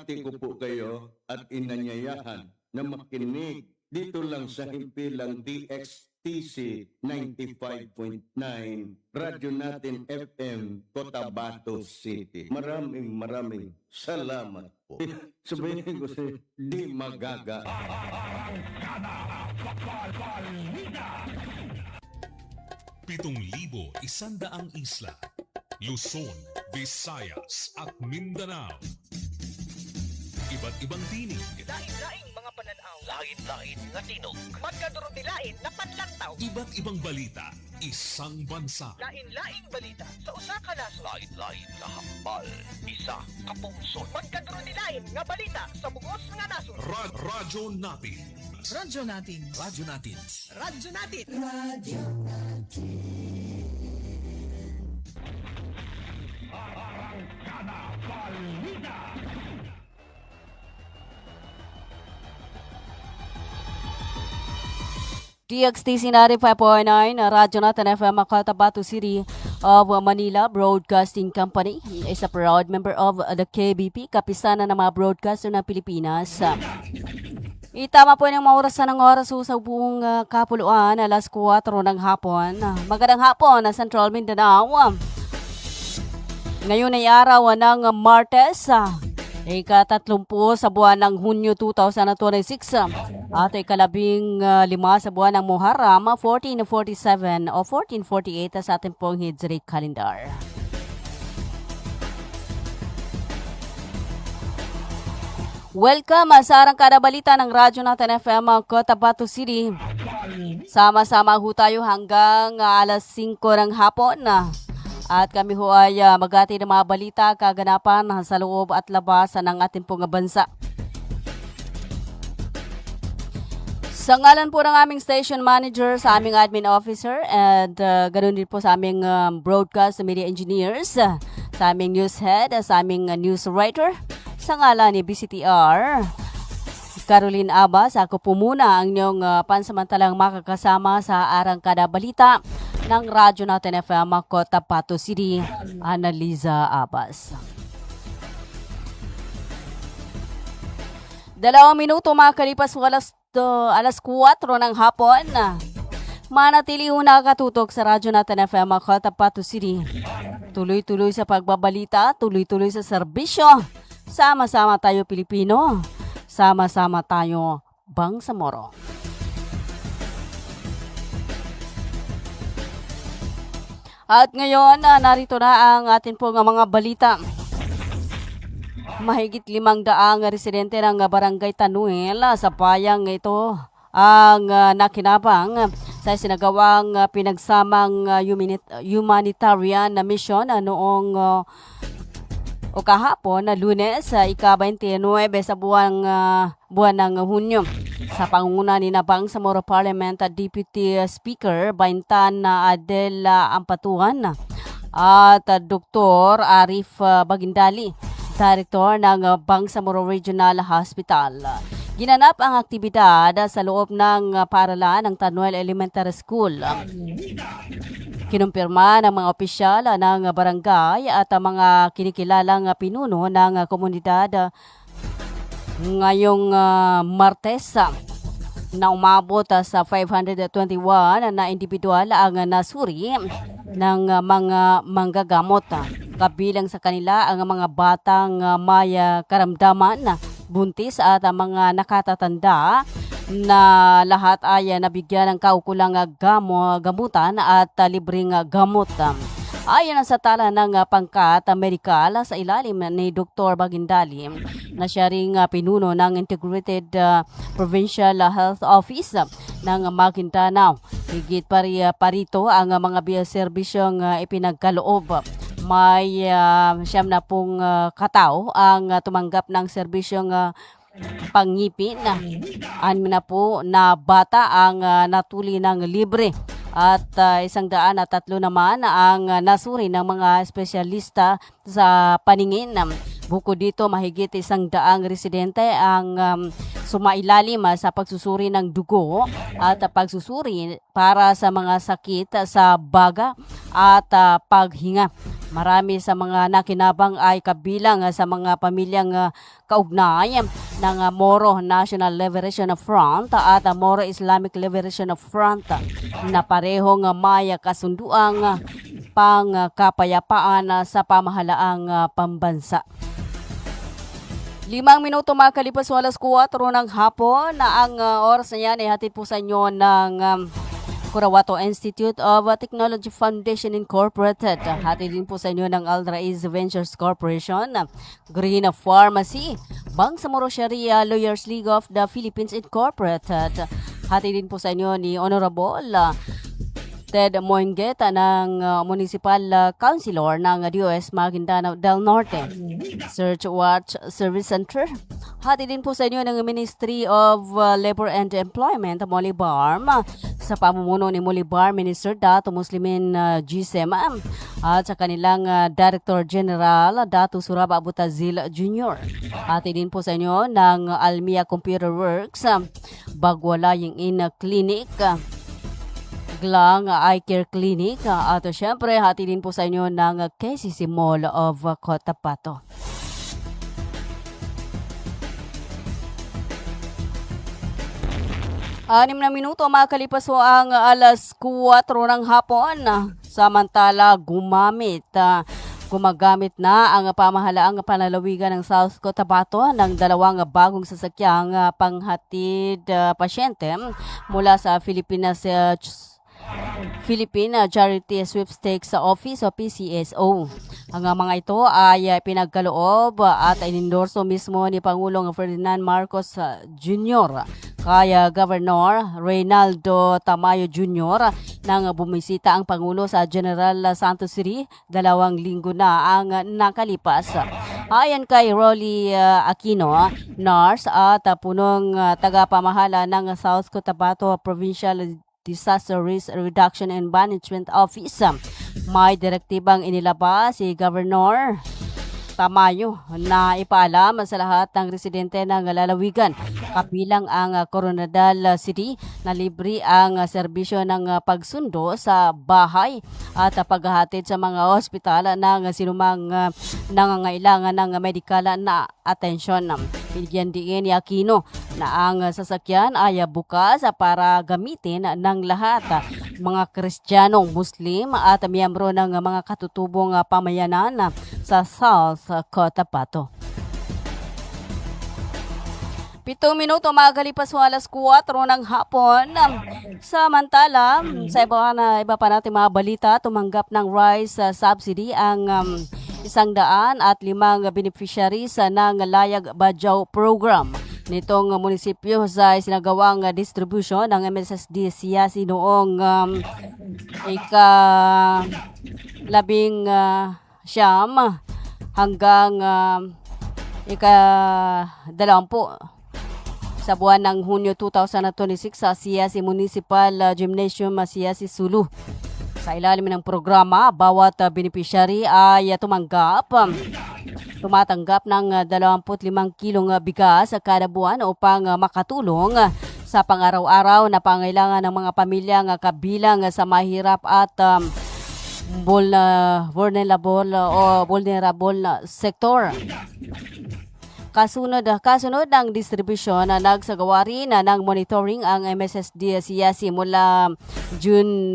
binabati ko po kayo at inanyayahan na makinig dito lang sa himpilang DXTC 95.9 Radyo Natin FM, Cotabato City. Maraming salamat po. Sabihin ko si Di Magaga. Pitong libo isandaang isla, Luzon, Visayas at Mindanao. Iba't ibang tinig, Lain-laing mga pananaw. Lain-lain nga tinog. Magkadurot-dilain na panlantaw. iba't ibang balita, isang bansa. Lain-laing balita sa usa ka nasod. Lain-lain nga hambal, isa ka pungsod. Magkadurot-dilain nga balita sa bugos nga nasod. Radyo natin. Radyo natin. Radyo natin. Radyo natin. DXTC 95.9, Radyo Natin FM, Cotabato City of Manila Broadcasting Company is a proud member of the KBP, kapisanan ng mga broadcaster ng Pilipinas. Itama po ng maurasan ng oras sa buong kapuluan, alas 4 ng hapon. Magandang hapon na Central Mindanao. Ngayon ay araw ng Martes, ika-30 sa buwan ng Hunyo 2026 at ika-15 sa buwan ng Muharram 1447 o 1448 sa ating pong Hijri calendar. Welcome sa Arangkada Balita ng Radyo Natin FM Cotabato City. Sama-sama ho tayo hanggang alas 5 ng hapon. At kami ho ay magati ng mga balita, kaganapan sa loob at labas ng ating pong bansa. Sa ngalan po ng aming station manager, sa aming admin officer, and ganoon din po sa aming broadcast media engineers, sa aming news head, sa aming news writer, sa ngalan ni BCTR, Caroline Abbas, ako po muna ang inyong pansamantalang makakasama sa Arangkada Balita ng Radyo Natin FM Cotabato City, Analiza Abbas. 2 minuto makakalipas alas 4 ng hapon. Manatili ho nakatutok sa Radyo Natin FM Cotabato City. Tuloy-tuloy sa pagbabalita, tuloy-tuloy sa serbisyo. Sama-sama tayo Pilipino. Sama-sama tayo Bangsamoro. At ngayon, narito na ang atin pong mga balita. Mahigit 500 residente ng Barangay Tanuel sa bayang ito ang nakinabang sa sinagawang pinagsamang humanitarian na mission noong kahapon na Lunes, ika-29 sa buwan ng Hunyo. Sa pangunguna ni Bangsamoro Parliament Deputy Speaker Baintan Adela Ampatuan at Dr. Arif Bagindali, Director ng Bangsamoro Regional Hospital. Ginanap ang aktibidad sa loob ng paaralan ng Tanuel Elementary School. Kinumpirma ng mga opisyal ng barangay at mga kinikilalang pinuno ng komunidad ngayong Martes na umabot sa 521 na individual ang nasuri ng mga manggagamot. Kabilang sa kanila ang mga batang may karamdaman, buntis at mga nakatatanda na lahat ay nabigyan ng kaukulang gamutan at libreng gamot. Ayon sa tala ng pangkat medikal sa ilalim ni Dr. Bagindali na siya ring pinuno ng Integrated Provincial Health Office ng Maguindanao. Higit parito ang mga serbisyong ipinagkaloob. May 70 katao ang tumanggap ng serbisyong pangngipin. 6 na bata ang natuli ng libre. At 103 naman ang nasuri ng mga espesyalista sa paningin. Bukod dito, mahigit 100 residente ang sumailalim sa pagsusuri ng dugo at pagsusuri para sa mga sakit sa baga at paghinga. Marami sa mga nakinabang ay kabilang sa mga pamilyang kaugnay ng Moro National Liberation Front at Moro Islamic Liberation Front na parehong may kasunduang pangkapayapaan sa pamahalaang pambansa. 5 minuto makalipas alas 4 ng hapon na ang oras na yan ay hatid po sa inyo ng Curawato Institute of Technology Foundation Incorporated. Hatid din po sa inyo ng Aldraiz Ventures Corporation, Green Pharmacy, Bangsamoro Sharia Lawyers League of the Philippines Incorporated. Hatid din po sa inyo ni Honorable Ted Moingueta ng Municipal Councilor ng DOS Maguindanao del Norte. Search Watch Service Center. Hati din po sa inyo ng Ministry of Labor and Employment, Molibarm, sa pamumuno ni Molibar Minister Dato Muslimin Gisem at sa kanilang Director General Dato Suraba Abutazil Jr. Hati din po sa inyo ng Almia Computer Works, Bagwalaying In Clinic, Glang Eye Care Clinic at syempre hati din po sa inyo ng KCC Mall of Cotabato. Anim na minuto makalipas po ang alas 4 ng hapon. Samantala gumagamit na ang pamahalaang panlalawigan ng South Cotabato ng dalawang bagong sasakyang panghatid pasyente mula sa Philippine Charity Sweepstakes Office o PCSO. Ang mga ito ay pinagkaloob at inendorso mismo ni Pangulong Ferdinand Marcos Jr. kaya Governor Reynaldo Tamayo Jr. nang bumisita ang Pangulo sa General Santos City 2 linggo na ang nakalipas. Ayon kay Rolly Aquino, nurse at punong tagapamahala ng South Cotabato Provincial Disaster Risk Reduction and Management Office, may direktibang inilabas si Governor Tamayo na ipaalam sa lahat ng residente ng lalawigan kabilang ang Coronadal City na libre ang serbisyo ng pagsundo sa bahay at paghahatid sa mga ospital ng sinumang nangangailangan ng medikal na atensyon. Binigyan din ni Aquino na ang sasakyan ay bukas para gamitin ng lahat, mga Kristiyanong, Muslim at miyembro ng mga katutubong pamayanan sa South Cotabato. 7 minuto magalipas sa alas 4 ng hapon. Samantala, sa iba pa natin mga balita, tumanggap ng rice subsidy ang 105 beneficiaries ng Layag Bajaw Program nitong munisipyo sa sinagawang distribution ng MSSD Siyasi noong ika-19 hanggang ika-20 sa buwan ng Hunyo 2026 sa Siyasi Municipal Gymnasium Siyasi Sulu. Sa ilalim ng programa, bawat beneficiary ay tumatanggap ng 25 kilong bigas kada buwan upang makatulong sa pang-araw-araw na pangailangan ng mga pamilyang kabilang sa mahirap at vulnerable na sektor. Kasunod ng distribusyon na nagsagawa rin ng monitoring ang MSSD Siyasi mula June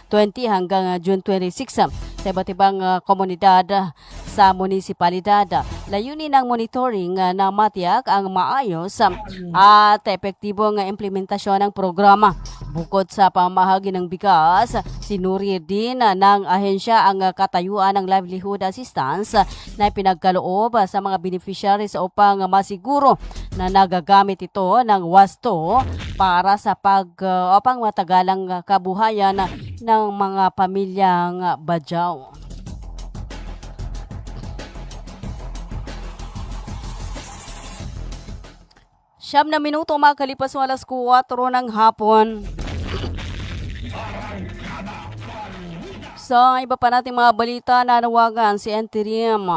20 hanggang June 26 sa iba't ibang komunidad sa munisipalidad. Layunin ng monitoring na matiyak ang maayos at epektibong implementasyon ng programa. Bukod sa pamahagi ng bigas, sinuri din ng ahensya ang katayuan ng livelihood assistance na pinagkaloob sa mga beneficiaries upang masiguro na nagagamit ito ng wasto para sa upang matagalang kabuhayan ng mga pamilyang Bajaw. Siyam na minuto makalipas sa alas 4 ng hapon. Sa iba pa nating mga balita, nanawagan si Interim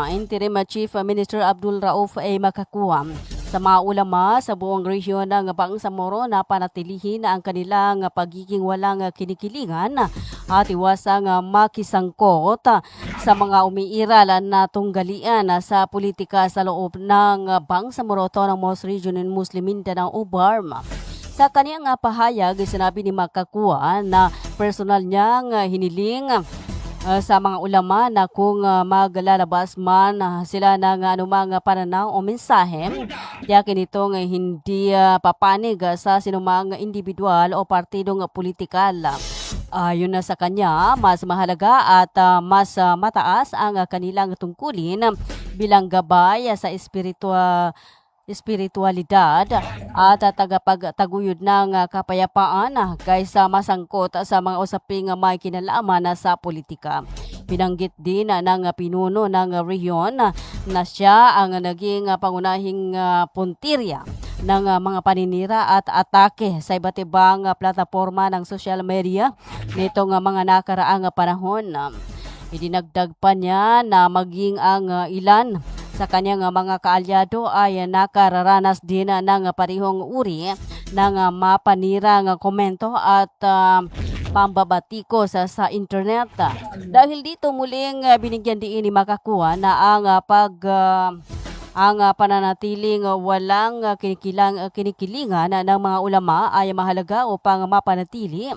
Chief Minister Abdul Rauf A. Makakuam sa mga ulama sa buong rehiyon ng Bangsamoro na panatilihin ang kanilang pagiging walang kinikilingan at iwasang makisangkot sa mga umiiral na tunggalian sa politika sa loob ng Bangsamoro Autonomous Region in Muslim Mindanao o BARMA. Sa kaniyang pahayag, sinabi ni Makakua na personal niyang hiniling sa mga ulama na kung maglalabas man sila ng anumang pananaw o mensahe, tiyakin itong hindi papanig sa sinumang individual o partidong politikal. Ayon na sa kanya, mas mahalaga at mas mataas ang kanilang tungkulin bilang gabay sa espiritualidad at tagapagtaguyod ng kapayapaan kaysa masangkot sa mga usaping may kinalaman sa politika. Pinanggit din ng pinuno ng rehiyon na siya ang naging pangunahing puntirya ng mga paninira at atake sa iba't ibang plataforma ng social media nitong mga nakaraang panahon. Idinagdag pa niya na maging ang ilan sa kanyang mga kaalyado ay nakararanas din ng parehong uri ng mapanirang komento at pambabatikos sa internet. Dahil dito muling binigyan din ni Makakua na ang pananatiling walang kinikilingan ng mga ulama ay mahalaga upang mapanatili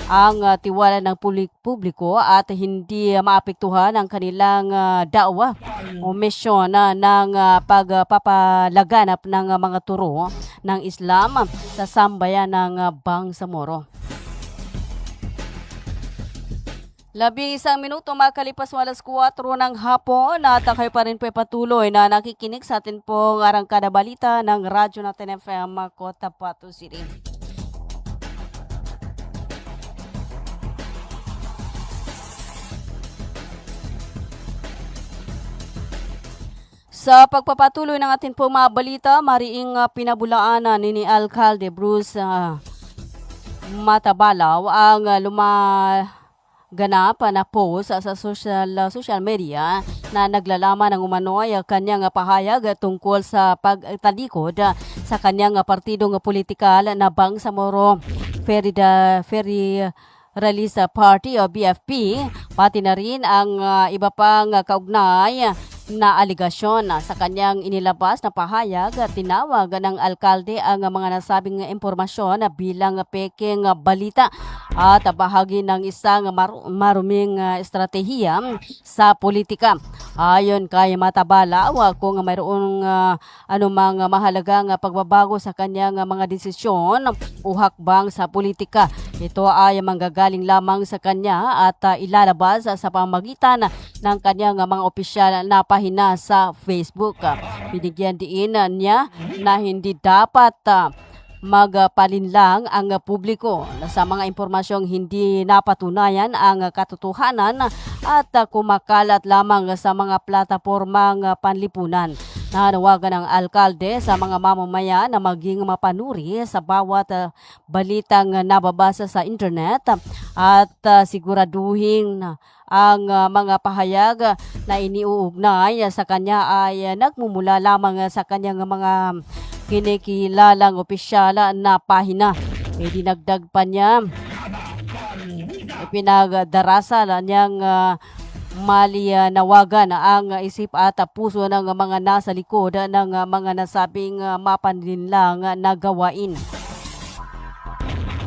ang tiwala ng publiko at hindi maapektuhan ang kanilang dawa o misyon ng pagpapalaganap ng mga turo ng Islam sa sambayan ng Bangsamoro. 11 minuto makalipas alas 4 ng hapon at kayo pa rin po patuloy na nakikinig sa atin pong Arangkada Balita ng Radyo Natin FM Cotabato City. Sa pagpapatuloy ng ating pong mga balita, mariing pinabulaanan ni Alcalde Bruce Matabalaw ang lumaganap na post sa social media na naglalaman ng umano'y kanyang pahayag tungkol sa pagtalikod sa kanyang partidong politikal na Bangsamoro Federalist Party o BFP, pati na rin ang iba pang kaugnay na aligasyon. Sa kanyang inilabas na pahayag, tinawag ng alkalde ang mga nasabing impormasyon bilang peking balita at bahagi ng isang maruming estratehiya sa politika. Ayon kay Matabalaw, kung mayroong anumang mahalagang pagbabago sa kanyang mga desisyon o hakbang sa politika, ito ay manggagaling lamang sa kanya at ilalabas sa pamagitan ng kanyang mga opisyal na pahina sa Facebook. Binigyan din niya na hindi dapat magpalinlang ang publiko sa mga impormasyong hindi napatunayan ang katotohanan at kumakalat lamang sa mga platapormang panlipunan. Nanawagan ng alkalde sa mga mamamayan na maging mapanuri sa bawat balitang nababasa sa internet at siguraduhin ang mga pahayag na iniuugnay sa kanya ay nagmumula lamang sa kanyang mga kinikilalang opisyal na pahina. Dinagdag pa niya, pinagdarasal niyang malinawagan ang isip at puso ng mga nasa likod ng mga nasabing mapanlinlang na gawain.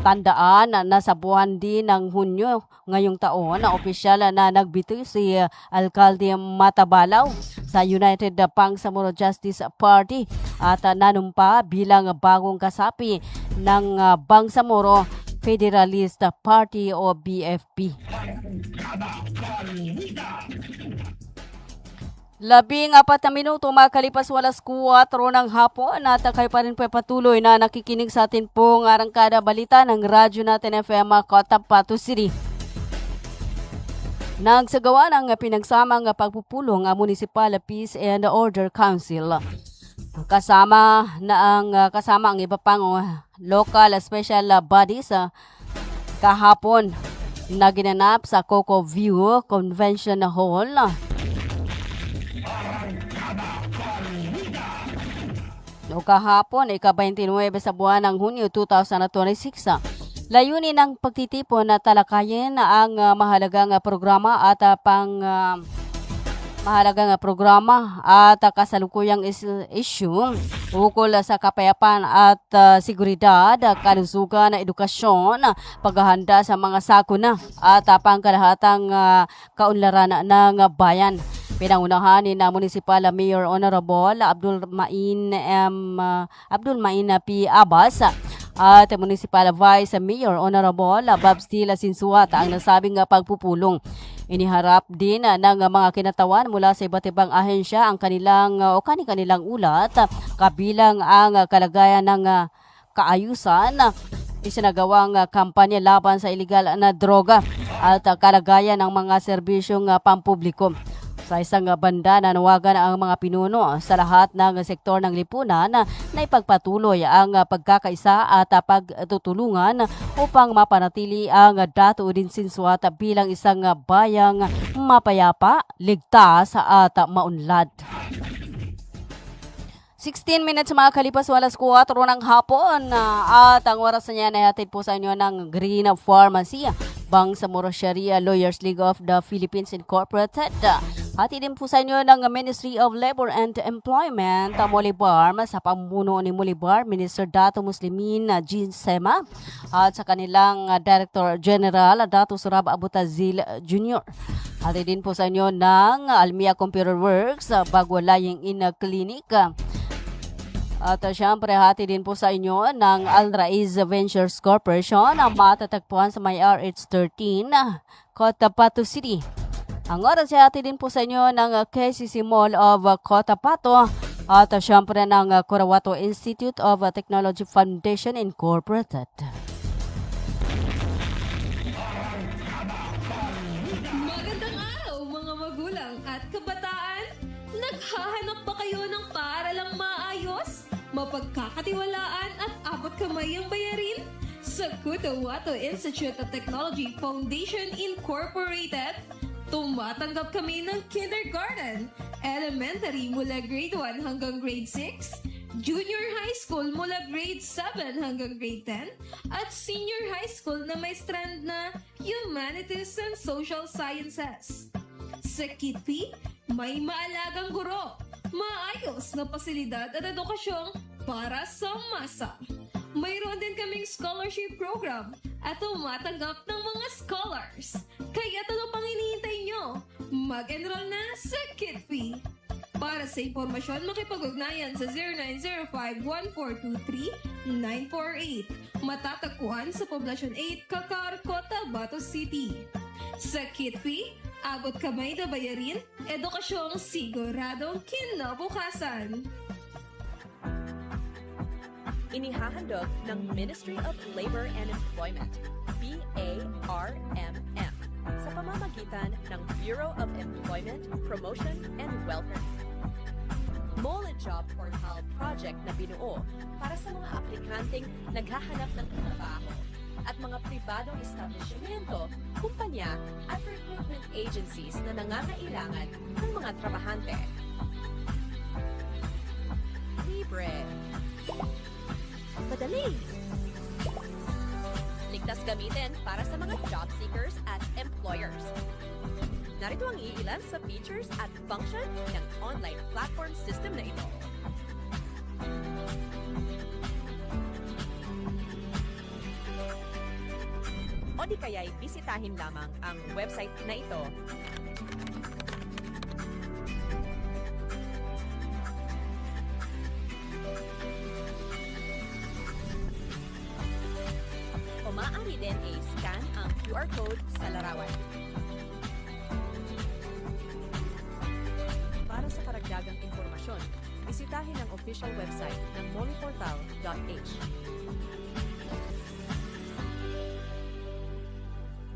Tandaan na sa buwan din ng Hunyo ngayong taon na opisyal na nagbitiw si Alcalde Matabalaw sa United Bangsamoro Justice Party at nanumpa bilang bagong kasapi ng Bangsamoro Federalist Party o BFP. 14 na minuto makalipas alas 4 ng hapon at kayo pa rin po patuloy na nakikinig sa atin pong Arangkada Balita ng Radyo Natin FM Cotabato City. Nagsagawa ng pinagsamang pagpupulong ang Municipal Peace and Order Council. Kasama ang iba pang local special bodies kahapon na ginanap sa Coco View Convention Hall. Kahapon, ika-29 sa buwan ng Hunyo 2026, Layunin ng pagtitipon na talakayin ang mahalagang programa at kasalukuyang issue ukol sa kapayapaan at seguridad, kalusugan, edukasyon, paghahanda sa mga sakuna at pangkalahatang kaunlaran ng bayan. Pinangunahan ni na Municipal Mayor Honorable Abdul Main P. Abbas at Municipal Vice Mayor Honorable Babs Tila Sinsuat ang nasabing pagpupulong. Iniharap din ng mga kinatawan mula sa iba't ibang ahensya ang kanilang ulat, kabilang ang kalagayan ng kaayusan, isinagawang kampanya laban sa iligal na droga at kalagayan ng mga serbisyong pampubliko. Sa isang banda, nanawagan ang mga pinuno sa lahat ng sektor ng lipunan na ipagpatuloy ang pagkakaisa at pagtutulungan upang mapanatili ang Datuudin Sinsuat bilang isang bayang mapayapa, ligtas at maunlad. 16 minutes mga kalipas alas 4 ng hapon at ang oras na yan ay hatid po sa inyo ng Green Pharmacy, Bangsamoro Sharia Lawyers League of the Philippines Incorporated. Hatid din po sa inyo ng Ministry of Labor and Employment, Molibar, sa pamuno ni Molibar, Minister Dato Muslimin Jean Sema at sa kanilang Director General Dato Surab Abutazil Jr. Hatid din po sa inyo ng Almia Computer Works, Bagwalaying in Clinic. At syempre, hati din po sa inyo ng Al Raiz Ventures Corporation ang matatagpuan sa may RH13, Cotabato City. Ang oras ay hati din po sa inyo ng KCC Mall of Cotabato at syempre ng Corawato Institute of Technology Foundation Incorporated. Magandang araw mga magulang at kabataan! Naghahanap ba kayo ng paaralang maayos, mapagkakatiwalaan at abot kamay ang bayarin? Sa Cotabato Institute of Technology Foundation Incorporated, tumatanggap kami ng kindergarten, elementary mula grade 1 hanggang grade 6, junior high school mula grade 7 hanggang grade 10, at senior high school na may strand na Humanities and Social Sciences. Sa Kitpi, may maalagang guro, maayos na pasilidad at edukasyong para sa masa. Mayroon din kaming scholarship program at tumatanggap ng mga scholars. Kaya ano pang hinihintay nyo? Mag-enroll na sa Kitpi. Para sa impormasyon, makipag-ugnayan sa 0905-1423-948. Matatagpuan sa Poblacion 8, Kakar, Cotabato City. Sa Kitpi, abot kamay na bayarin, edukasyong siguradong kinabukasan. Inihahandog ng Ministry of Labor and Employment, BARMM, sa pamamagitan ng Bureau of Employment, Promotion, and Welfare. Mole and Job Portal project na binuo para sa mga aplikanteng naghahanap ng trabaho at mga pribadong establishmento, kumpanya at recruitment agencies na nangangailangan ng mga trabahante. Libre. Madali. Ligtas gamitin para sa mga job seekers at employers. Narito ang iilan sa features at function ng online platform system na ito. O di kaya'y bisitahin lamang ang website na ito. O maaari din i-scan ang QR code sa larawan. Para sa karagdagang informasyon, bisitahin ang official website ng moleportal.h.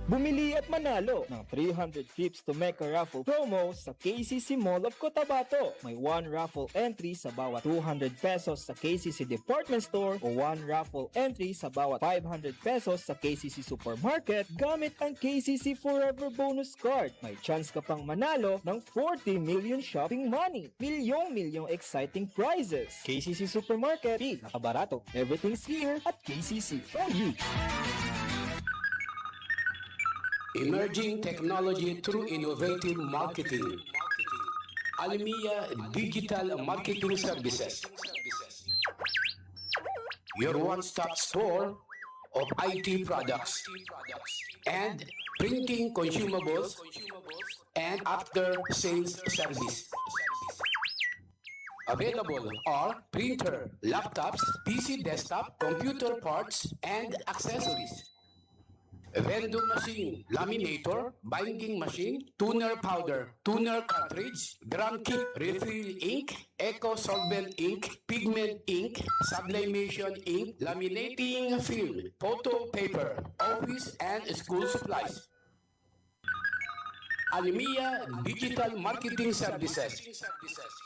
Bumili at manalo ng 300 trips to Mecca raffle promo sa KCC Mall of Cotabato. May 1 raffle entry sa bawat 200 pesos sa KCC Department Store o 1 raffle entry sa bawat 500 pesos sa KCC Supermarket gamit ang KCC Forever Bonus Card. May chance ka pang manalo ng 40 million shopping money. Milyong exciting prizes. KCC Supermarket, nakabarato. Everything's here at KCC for you. Emerging technology through innovative marketing. Almia Digital Marketing Services. Your one-stop store of IT products and printing consumables and after-sales service. Available are printer, laptops, PC desktop, computer parts, and accessories. Vending machine, laminator, binding machine, tuner powder, tuner cartridge, drum kit, refill ink, eco solvent ink, pigment ink, sublimation ink, laminating film, photo paper, office and school supplies. Almia Digital Marketing Services,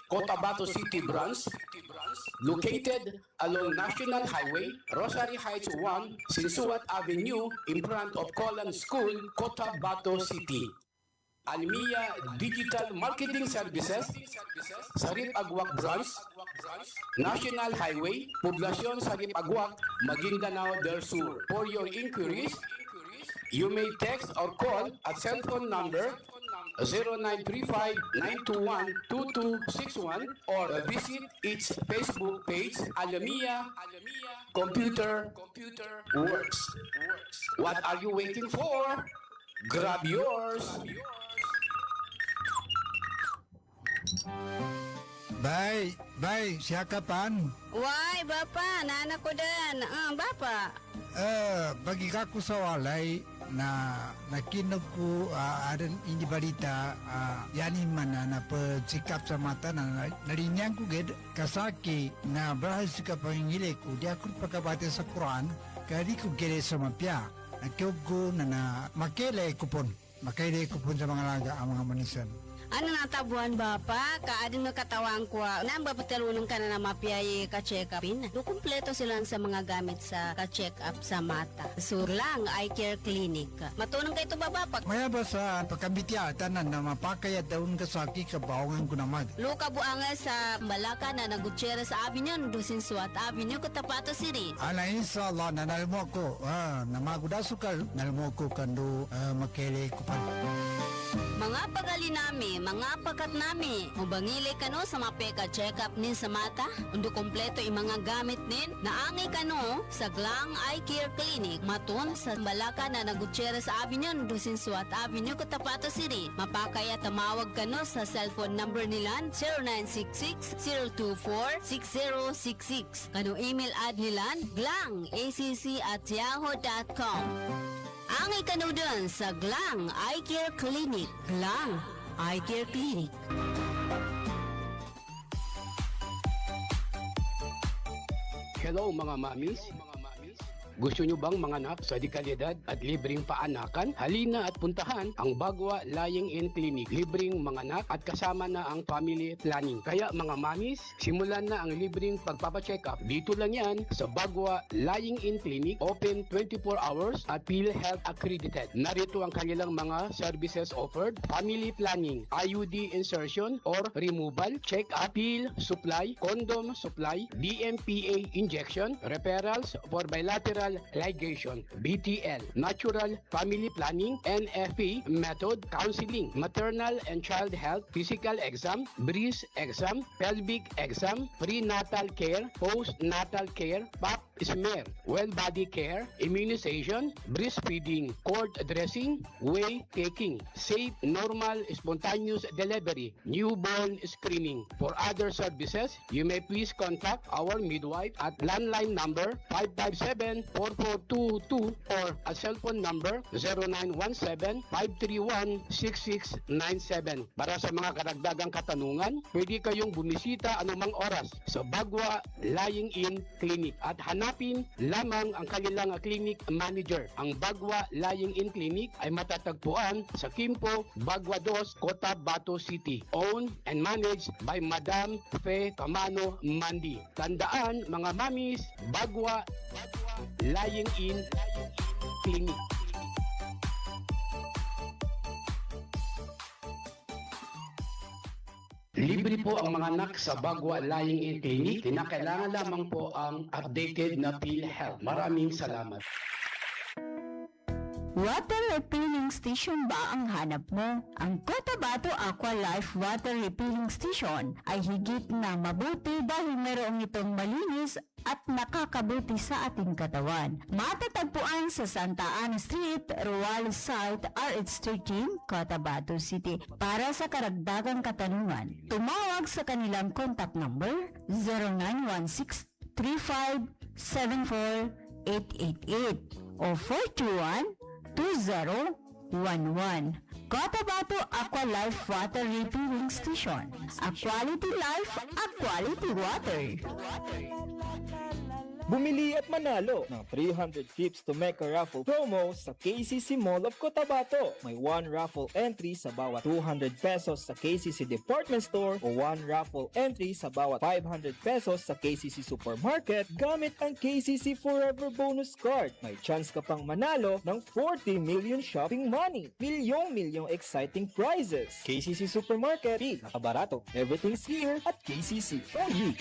Cotabato City Branch, located along National Highway, Rosary Heights 1, Sinsuat Avenue, in front of Colan School, Cotabato City. Almia Digital Marketing Services, Sarip Agwak Branch, National Highway, Poblacion Sarip Agwak, Maguindanao del Sur. For your inquiries, you may text or call at cell phone number 0935-921-2261 or visit its Facebook page, Almia Computer Works. What are you waiting for? Grab yours! Bay, siya kapan? Why, Bapa? Nana ko din. Bapa. Bagi kaku sa walay na nakinog ko adan hindi balita yani mana na pagsikap sa mata na narinyang ko ged kasaki na bahas ka pangingili ko di ako pagkabate sa Quran kadi ko gede sa mapya nakiog ko na makele kupon sa mga laga ang mga manisan. Ano natabuan Bapa? Kaadin na katawang ko. Nang bapatalunong ka na mapiyay ka-check upin. Kumpleto sila sa mga gamit sa ka-check up sa mata. Surlang Eye Care Clinic. Matunong kayo ito Bapa? Maya ba sa pagkambitiatan na mapakayat daun kasaki kabawangan ko namag? Luka buanga sa Malaka na Gutierrez Avenue, Dusin Suat Avenue, Cotabato City. Ala inshallah na nalmo ko. Namagudasukal nalmo ko kando makele kupan. Mga pagali nami, mga pakat nami, mubangili kano sa mapeka check-up nin sa mata, undo kompleto yung mga gamit nin, naangi kano sa Glang Eye Care Clinic, matun sa Balaka na Gutierrez Avenue, Dusin Suat Avenue, Cotabato City. Mapakaya tamawag kano sa cellphone number nilan 0966-024-6066. Kano email ad nilan glangacc@yahoo.com. Ang ikanudon sa Glang Eye Care Clinic. Glang Eye Care Clinic. Hello mga mamis. Gusto nyo bang manganak sa dekalidad at libreng paanakan? Halina at puntahan ang Bagwa Lying-in Clinic. Libreng manganak at kasama na ang family planning. Kaya mga mamis, simulan na ang libreng pagpapacheck-up. Dito lang yan sa Bagwa Lying-in Clinic. Open 24 hours at PhilHealth accredited. Narito ang kanilang mga services offered. Family planning, IUD insertion or removal, check-up, pill supply, condom supply, DMPA injection, referrals for bilateral ligation, BTL, natural family planning, NFP method, counseling, maternal and child health, physical exam, breast exam, pelvic exam, prenatal care, postnatal care, pap smear, well body care, immunization, breastfeeding, cord dressing, whey taking, safe, normal, spontaneous delivery, newborn screening. For other services, you may please contact our midwife at landline number 557-4422 or a cell phone number 0917-531-6697. Para sa mga karagdagang katanungan, pwede kayong bumisita anumang oras sa Bagwa Lying-in Clinic at hanapin lamang ang kanilang clinic manager. Ang Bagwa Lying-in Clinic ay matatagpuan sa Kimpo, Bagwa 2, Cotabato City. Owned and managed by Madam Fe Camano Mandi. Tandaan mga mamis, Bagwa Lying-in Clinic. Libre po ang mga anak sa Bagwa Lying-in Clinic. Kinakailangan lamang po ang updated na PhilHealth. Maraming salamat. Water refilling station ba ang hanap mo? Ang Cotabato Aqua Life Water Refilling Station ay higit na mabuti dahil mayroong itong malinis at nakakabuti sa ating katawan. Matatagpuan sa Santa Ana Street, Rualo Site, RH13, Cotabato City. Para sa karagdagang katanungan, tumawag sa kanilang contact number 0916 3574-888 o 421-2011. Cotabato Aqua Life Water Refilling Station. A quality life, a quality water. Bumili at manalo ng 300 trips to Mecca raffle promo sa KCC Mall of Cotabato. May 1 raffle entry sa bawat 200 pesos sa KCC Department Store o 1 raffle entry sa bawat 500 pesos sa KCC Supermarket gamit ang KCC Forever Bonus Card. May chance ka pang manalo ng 40 million shopping money. Milyong exciting prizes. KCC Supermarket, nakabarato. Everything's here at KCC for you.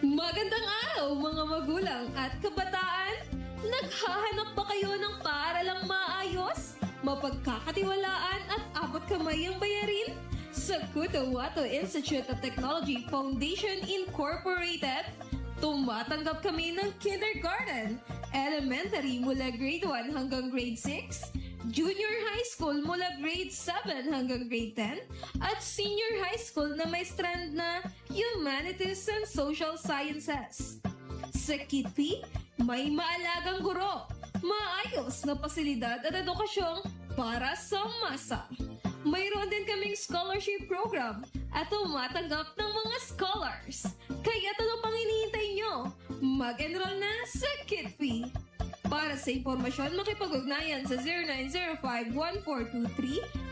Magandang araw mga magulang at kabataan! Naghahanap ba kayo ng paaralang maayos, mapagkakatiwalaan at abot kamay ang bayarin? Sa Cotabato Institute of Technology Foundation Incorporated, tumatanggap kami ng kindergarten, elementary mula grade 1 hanggang grade 6, junior high school mula grade 7 hanggang grade 10, at senior high school na may strand na Humanities and Social Sciences. Sa Kitpi, may maalagang guro, maayos na pasilidad at edukasyong para sa masa. Mayroon din kaming scholarship program at tumatanggap ng mga scholars. Kaya ano pang hinihintay nyo? Mag-enroll na sa Kitpi. Para sa impormasyon, makipag-ugnayan sa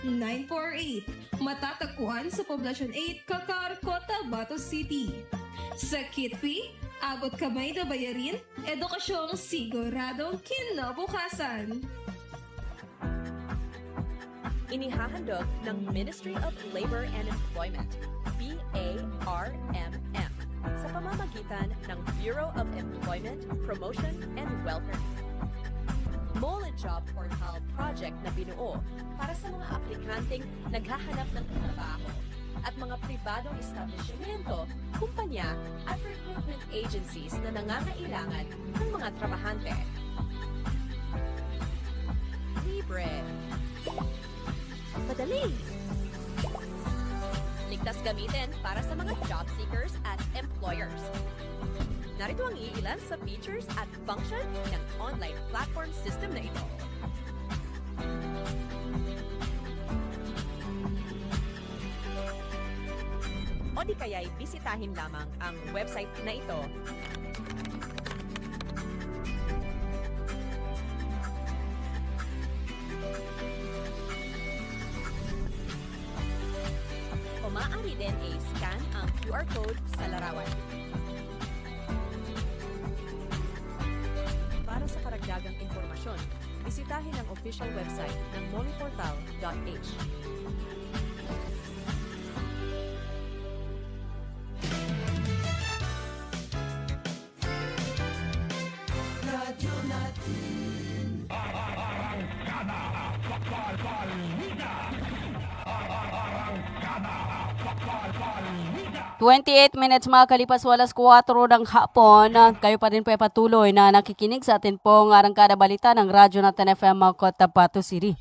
0905-1423-948. Matatagpuan sa Poblacion 8, Kakar, Cotabato City. Sa Kitpi, abot kamay na bayarin, edukasyong siguradong kinabukasan. Inihahandog ng Ministry of Labor and Employment, BARMM, sa pamamagitan ng Bureau of Employment, Promotion and Welfare. Mall and Job Portal project na binuo para sa mga aplikanteng naghahanap ng trabaho at mga pribadong establishmento, kumpanya at recruitment agencies na nangangailangan ng mga trabahante. Libre. Madali. Ligtas gamitin para sa mga job seekers at employers. Narito ang iilan sa features at function ng online platform system na ito. O di kaya'y bisitahin lamang ang website na ito. O maaari din i-scan ang QR code sa larawan. Para sa karagdagang impormasyon, bisitahin ang official website ng moniportal.h. Radyo natin. 28 minutes makalipas walas 4 ng hapon. Kayo pa rin po ay patuloy na nakikinig sa atin pong Arangkada Balita ng Radyo Natin FM Cotabato City.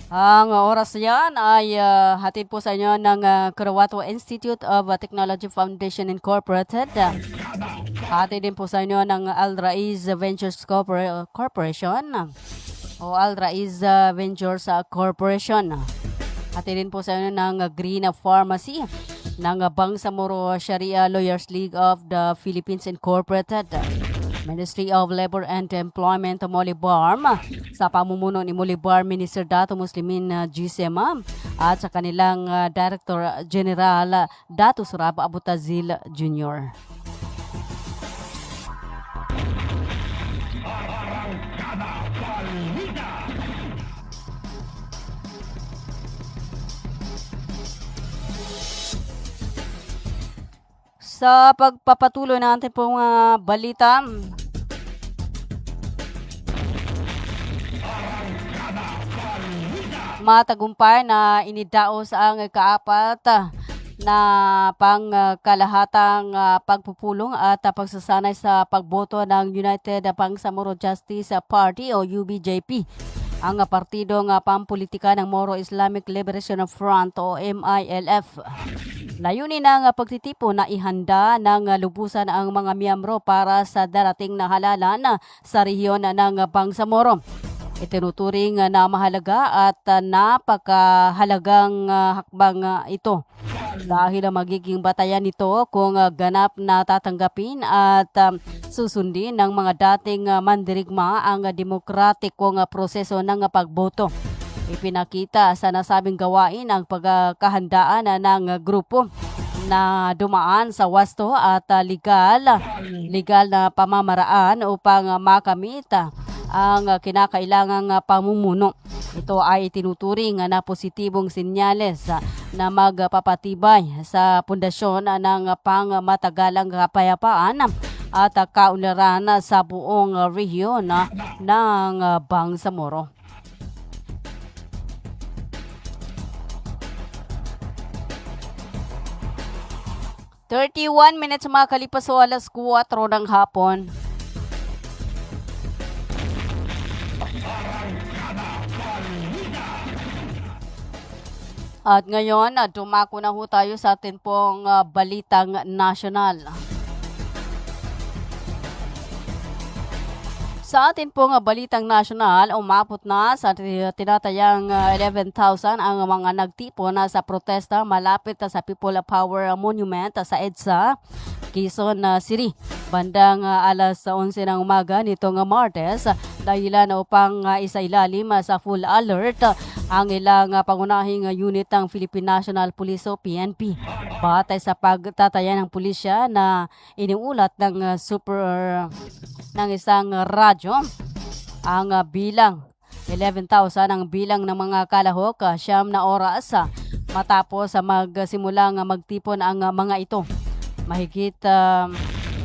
Ang oras yan ay hatid po sa inyo ng Cotabato Institute of Technology Foundation Incorporated. Hatid din po sa inyo ng Al Raiz Ventures Corporation o Al Raiz Ventures Corporation. Hatid din po sa inyo ng Green Pharmacy ng Bangsamoro Sharia Lawyers League of the Philippines Incorporated. Ministry of Labor and Employment Molibarm sa pamumuno ni Molibar Minister Dato Muslimin Gisema at sa kanilang Director General Dato Surab Abutazil Jr. Sa pagpapatuloy natin pong balita, matagumpay na inidaos ang kaapat na pangkalahatang pagpupulong at pagsasanay sa pagboto ng United Bangsamoro Justice Party o UBJP. Ang partidong pampolitika ng Moro Islamic Liberation Front o MILF. Layunin ng pagtitipon na ihanda ng lubusan ang mga miyembro para sa darating na halalan sa rehiyon ng Bangsamoro. Itinuturing na mahalaga at napakahalagang hakbang ito dahil magiging batayan nito kung ganap na tatanggapin at susundin ng mga dating mandirigma ang demokratikong proseso ng pagboto. Ipinakita sa nasabing gawain ang pagkahandaan ng grupo na dumaan sa wasto at legal na pamamaraan upang makamit ang kinakailangang pamumuno. Ito ay tinuturing na positibong sinyales na magpapatibay sa pundasyon ng pangmatagalang kapayapaan at kaunlaran sa buong rehiyon ng Bangsamoro. "31 minutes makalipas sa alas 4 ng hapon. At ngayon, dumako na ho tayo sa atin pong balitang nasyonal. Sa atin pong balitang nasyonal, umabot na sa tinatayang 11,000 ang mga nagtipon na sa protesta malapit sa People Power Monument sa EDSA, Quezon City. Bandang alas 11 ng umaga nitong Martes, dahilan upang isailalim sa full alert ang ilang pangunahing unit ng Philippine National Police o PNP. Batay sa pagtataya ng pulisya na iniulat ng ng isang radyo, ang bilang 11,000 ang bilang ng mga kalahok 9 na oras matapos magsimulang magtipon ang mga ito. Mahigit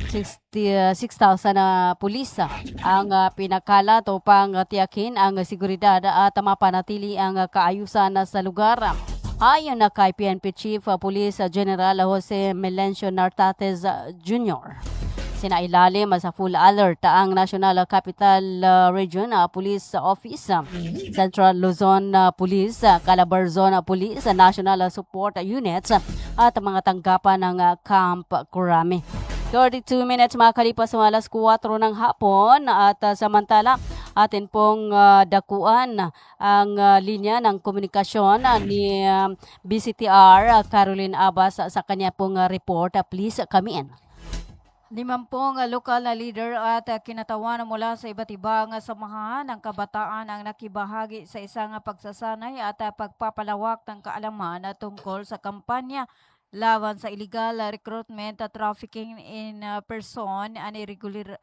6,000 na pulis ang pinakalat upang tiyakin ang seguridad at mapanatili ang kaayusan sa lugar. Ayon na kay PNP Chief Police General Jose Melencio Nartates Jr., sinailalim sa full alert ang National Capital Region Police Office, Central Luzon Police, Calabarzon Police, National Support Units at mga tanggapan ng Camp Crame. 32 minutes makalipas sa alas 4 ng hapon at samantala atin pong dakuan ang linya ng komunikasyon ni BCTR Caroline Abbas sa kanya pong report. Please come in. 50 lokal na leader at kinatawan mula sa iba't ibang samahan ng kabataan ang nakibahagi sa isang pagsasanay at pagpapalawak ng kaalaman tungkol sa kampanya laban sa illegal recruitment, trafficking in person, and irregular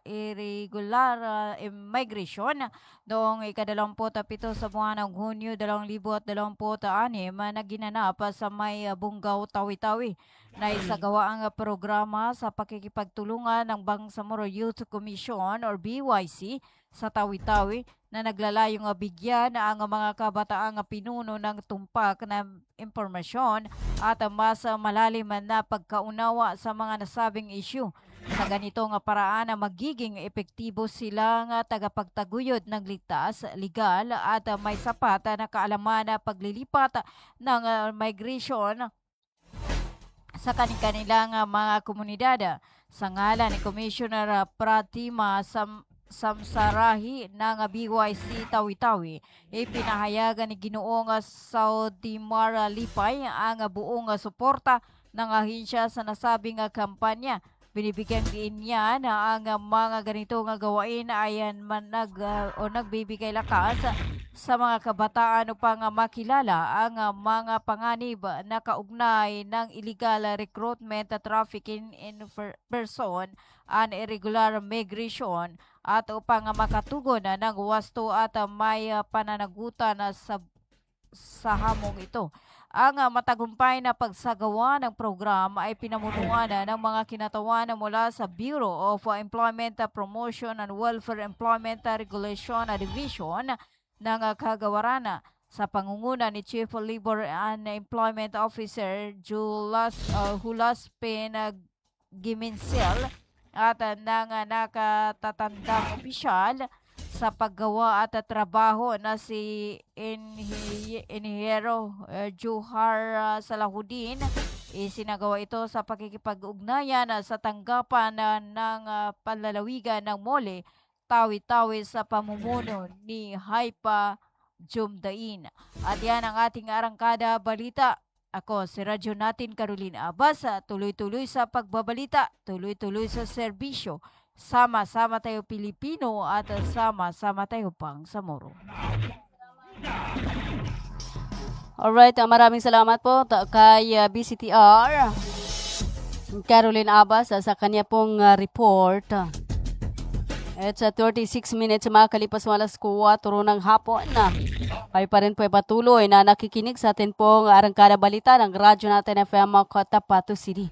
immigration noong ika-27 sa buwan ng Hunyo 2026 na ginanap sa may Bungaw, Tawi-Tawi na isagawa ang programa sa pakikipagtulungan ng Bangsamoro Youth Commission or BYC sa Tawi-Tawi na naglalayong bigyan ang mga kabataang pinuno ng tumpak na impormasyon at mas malalim na pagkaunawa sa mga nasabing issue. Sa ganitong paraan magiging epektibo silang tagapagtaguyod ng ligtas, legal at may sapat na kaalaman na paglilipat ng migration sa kanilang mga komunidad. Sa ngalan ni Commissioner Pratima Samsarahi ng BYC Tawi-Tawi, ipinahayagan ni Ginoong Saudimar Lipay ang buong suporta ng ahensya sa nasabing kampanya. Binibigyan din niya na ang mga ganitong gawain ay nagbibigay lakas sa mga kabataan upang makilala ang mga panganib na kaugnay ng illegal recruitment, trafficking in person, and irregular migration at upang makatugon ng wasto at may pananagutan sa hamong ito. Ang matagumpay na pagsagawa ng programa ay pinamunuan ng mga kinatawanan mula sa Bureau of Employment Promotion and Welfare Employment Regulation Division ng Kagawaran sa pangunguna ni Chief Labor and Employment Officer Hulaspin Giminsel at ng nakatatandang opisyal sa paggawa at trabaho na si Inhiero Juhar Salahudin. Isinagawa ito sa pakikipag-ugnayan sa tanggapan ng panlalawigan ng Mole, Tawi-Tawi sa pamumuno ni Haipa Jumdain. At yan ang ating arangkada balita. Ako si Radyo Natin Carolina Abas, tuloy-tuloy sa pagbabalita, tuloy-tuloy sa serbisyo. Sama-sama tayo Pilipino at sama-sama tayo pang Samoro. Alright, maraming salamat po kay BCTR Caroline Abas sa kanya pong report. It's 36 minutes makalipas malas 4 ng hapon na. Kayo pa rin po patuloy na nakikinig sa atin pong arangkada balita ng Radyo Natin FM Cotabato City.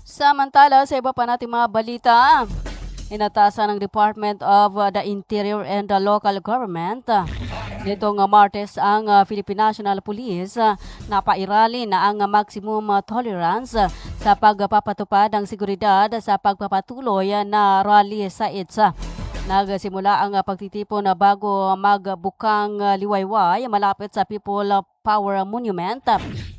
Samantala, sa iba pa nating mga balita, inatasan ng Department of the Interior and the Local Government nitong Martes ang Philippine National Police na pairalin na ang maximum tolerance sa pagpapatupad ng seguridad sa pagpapatuloy na rally sa EDSA. Nagsimula ang pagtitipon bago magbukang liwayway malapit sa People Power Monument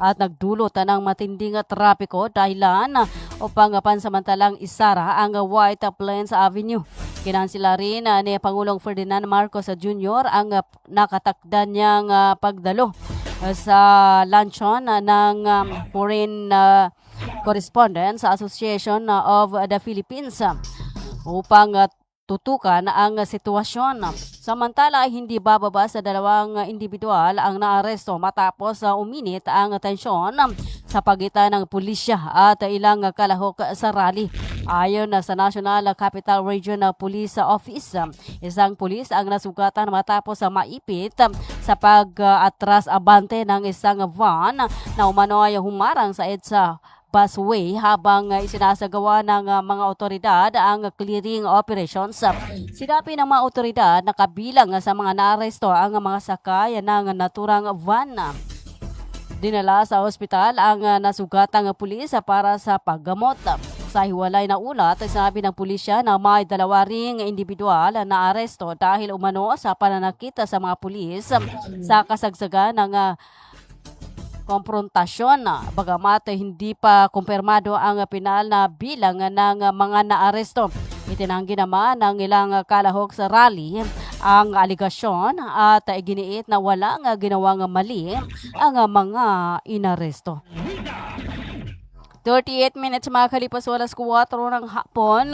at nagdulot ng matinding trapiko dahilan upang pansamantalang isara ang White Plains Avenue. Kinansila rin ni Pangulong Ferdinand Marcos Jr. ang nakatakda niyang pagdalo sa luncheon ng Foreign Correspondents Association of the Philippines upang tutukan ang sitwasyon. Samantala, hindi bababa sa 2 individual ang naaresto matapos uminit ang tensyon sa pagitan ng pulisya at ilang kalahok sa rally. Ayon sa National Capital Region Police Office, isang pulis ang nasugatan matapos maipit sa pag-atras abante ng isang van na umano ay humarang sa EDSA busway habang isinasagawa ng mga otoridad ang clearing operations. Sinabi ng mga otoridad na kabilang sa mga naaresto ang mga sakay ng naturang van. Dinala sa ospital ang nasugatang pulis para sa paggamot. Sa hiwalay na ulat, sinabi ng pulisya na may 2 ring individual na aresto dahil umano sa pananakit sa mga pulis sa kasagsagan ng komprontasyon. Bagamat hindi pa kumpirmado ang pinal na bilang ng mga naaresto. Itinanggi naman ng ilang kalahok sa rally ang aligasyon at iginiit na walang ginawang mali ang mga inaresto. 38 minutes makalipas alas 4 ng hapon.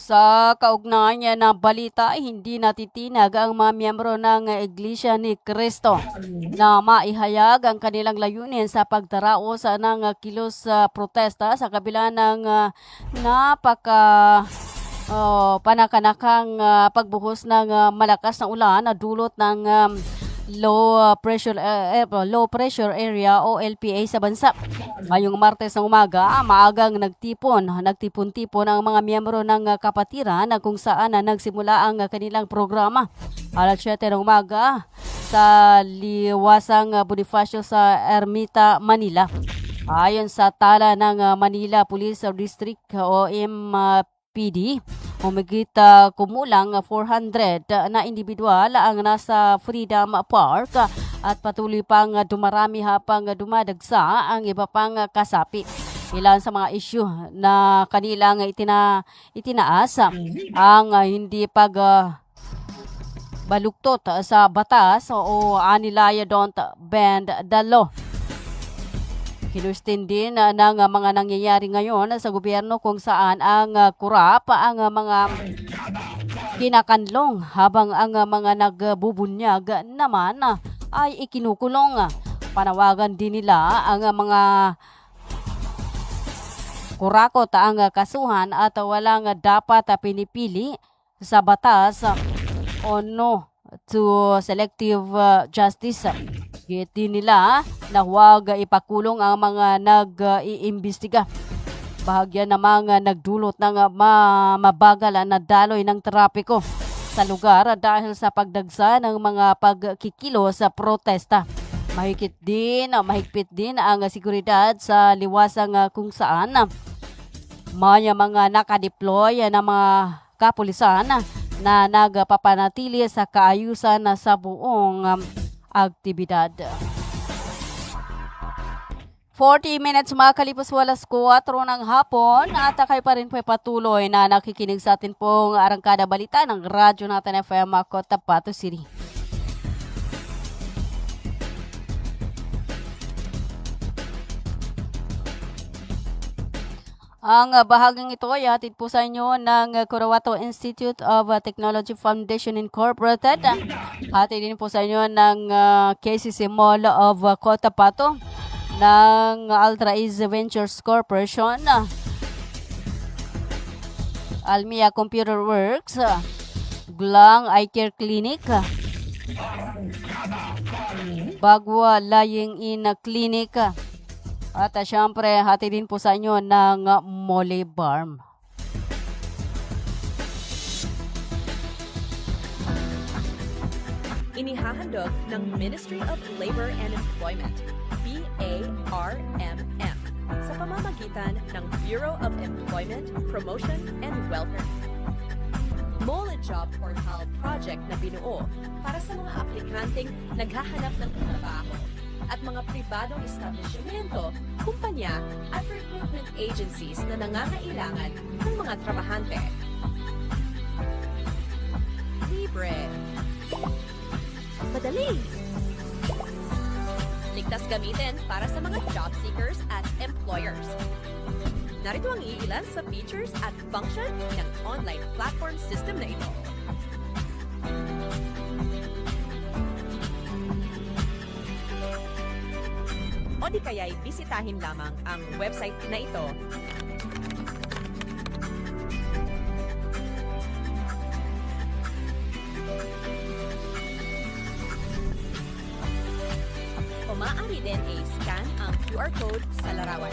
Sa kaugnayan na balita, hindi natitinag ang mga miyembro ng Iglesia ni Cristo na maihayag ang kanilang layunin sa pagdaraos ng kilos protesta sa kabila ng panakanakang pagbuhos ng malakas na ulan na dulot ng low pressure area o LPA sa bansa. Ngayong Martes ng umaga, maagang nagtipon-tipon ang mga miyembro ng kapatiran kung saan nagsimula ang kanilang programa. Alas 7 ng umaga sa liwasang Bonifacio sa Ermita, Manila. Ayon sa tala ng Manila Police District o MPD, humigit kumulang 400 na individual ang nasa Freedom Park at patuloy pang dumarami habang dumadagsa ang iba pang kasapi. Ilan sa mga isyu na kanilang itinaas ang hindi baluktot sa batas o anilaya don't bend the law. Kinustin din ng mga nangyayari ngayon sa gobyerno kung saan ang kurap ang mga kinakanlong habang ang mga nagbubunyag naman ay ikinukulong. Panawagan din nila ang mga kurakot ang kasuhan at walang dapat pinipili sa batas o no to selective justice. Giti nila na huwag ipakulong ang mga nag-iimbestiga. Bahagya namang nagdulot ng mabagal na daloy ng trapiko sa lugar dahil sa pagdagsa ng mga pagkikilos sa protesta. Mahigpit din ang seguridad sa liwasang kung saan may mga nakadeploy na mga kapulisan na nagpapanatili sa kaayusan sa buong aktibidad. 40 minutes makalipas walas 4 ng hapon at kayo pa rin po patuloy na nakikinig sa atin pong Arangkada Balita ng Radyo Natin FM Cotabato City. Ang bahaging ito ay hatid po sa inyo ng Cotabato Institute of Technology Foundation Incorporated. Hatid din po sa inyo ng KCC Mall of Cotabato, ng Ultra Ease Ventures Corporation, Almia Computer Works, Glang Eye Care Clinic, Bagwa Lying In Clinic, at syempre hati din po sa inyo ng Mole Barm. Inihahandog ng Ministry of Labor and Employment, BARMM, sa pamamagitan ng Bureau of Employment, Promotion and Welfare. Mole Job Portal project na binuo para sa mga aplikanteng naghahanap ng trabaho at mga pribadong establishmento, kumpanya at recruitment agencies na nangangailangan ng mga trabahante. Libre. Madali. Ligtas gamitin para sa mga job seekers at employers. Narito ang iilan sa features at function ng online platform system na ito. O di kaya'y bisitahin lamang ang website na ito. O maaari din i-scan ang QR code sa larawan.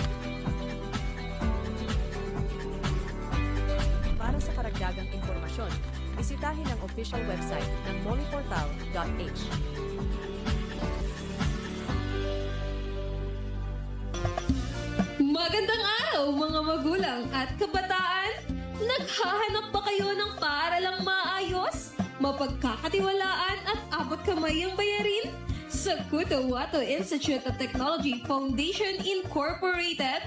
Para sa karagdagang impormasyon, bisitahin ang official website ng moleportal.h. Magandang araw mga magulang at kabataan! Naghahanap ba kayo ng paaralang maayos, mapagkakatiwalaan at abot kamay ang bayarin? Sa Cotabato Institute of Technology Foundation Incorporated,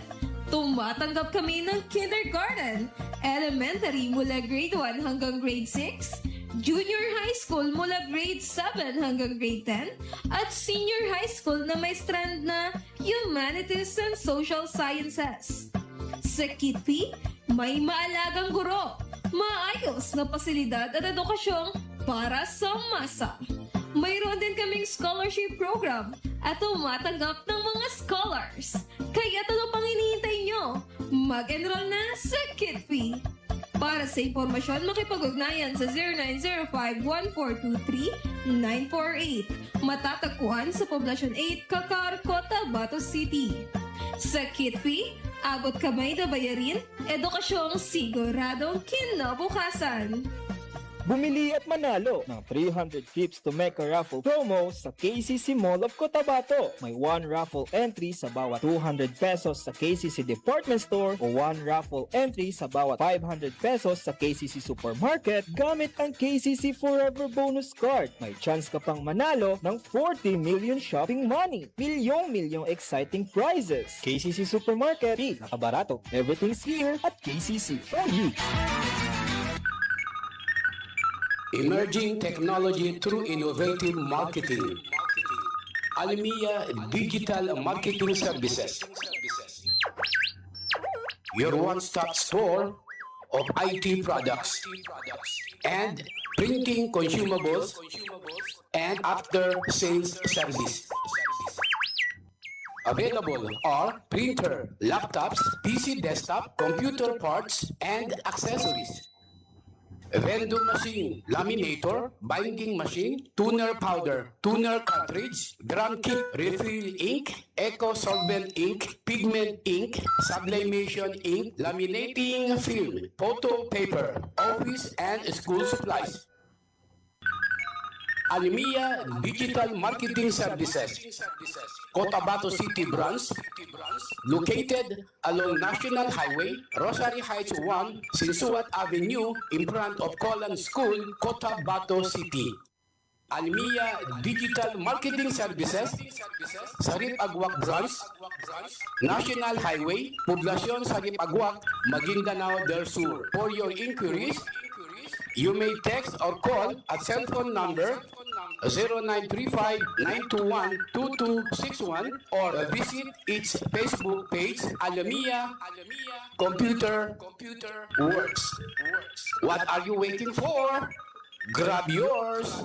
tumatanggap kami ng kindergarten, elementary mula grade 1 hanggang grade 6, junior high school mula grade 7 hanggang grade 10, at senior high school na may strand na Humanities and Social Sciences. Sa KITFI, may maalagang guro, maayos na pasilidad at edukasyong para sa masa. Mayroon din kaming scholarship program at tumatanggap ng mga scholars. Kaya ano pang hinihintay nyo? Mag-enroll na sa KITFI. Para sa impormasyon, makipag-ugnayan sa 0905-1423-948. Matatagpuan sa Poblacion 8, Cacar, Cotabato City. Sa KITFI, abot kamay na bayarin, edukasyong siguradong kinabukasan. Bumili at manalo ng 300 trips to Mecca raffle promo sa KCC Mall of Cotabato. May 1 raffle entry sa bawat 200 pesos sa KCC Department Store o 1 raffle entry sa bawat 500 pesos sa KCC Supermarket gamit ang KCC Forever Bonus Card. May chance ka pang manalo ng 40 million shopping money. Milyong exciting prizes. KCC Supermarket, nakabarato. Everything's here at KCC for you. Emerging technology through innovative marketing. Almia Digital Marketing Services. Your one-stop store of IT products and printing consumables and after-sales service. available are printer, laptops, PC desktop, computer parts, and accessories. Vending machine, laminator, binding machine, tuner powder, tuner cartridge, drum kit, refill ink, eco solvent ink, pigment ink, sublimation ink, laminating film, photo paper, office and school supplies. Almia Digital Marketing Services, Cotabato City Branch, located along National Highway, Rosary Heights 1, Sinsuat Avenue, in front of Colan School, Cotabato City. Almia Digital Marketing Services, Sarip Agwak Branch, National Highway, Poblacion Sarip Agwak, Maguindanao del Sur. For your inquiries, you may text or call at cell phone number 0935-921-2261 or visit its Facebook page, Almia Computer Works. What are you waiting for? Grab yours!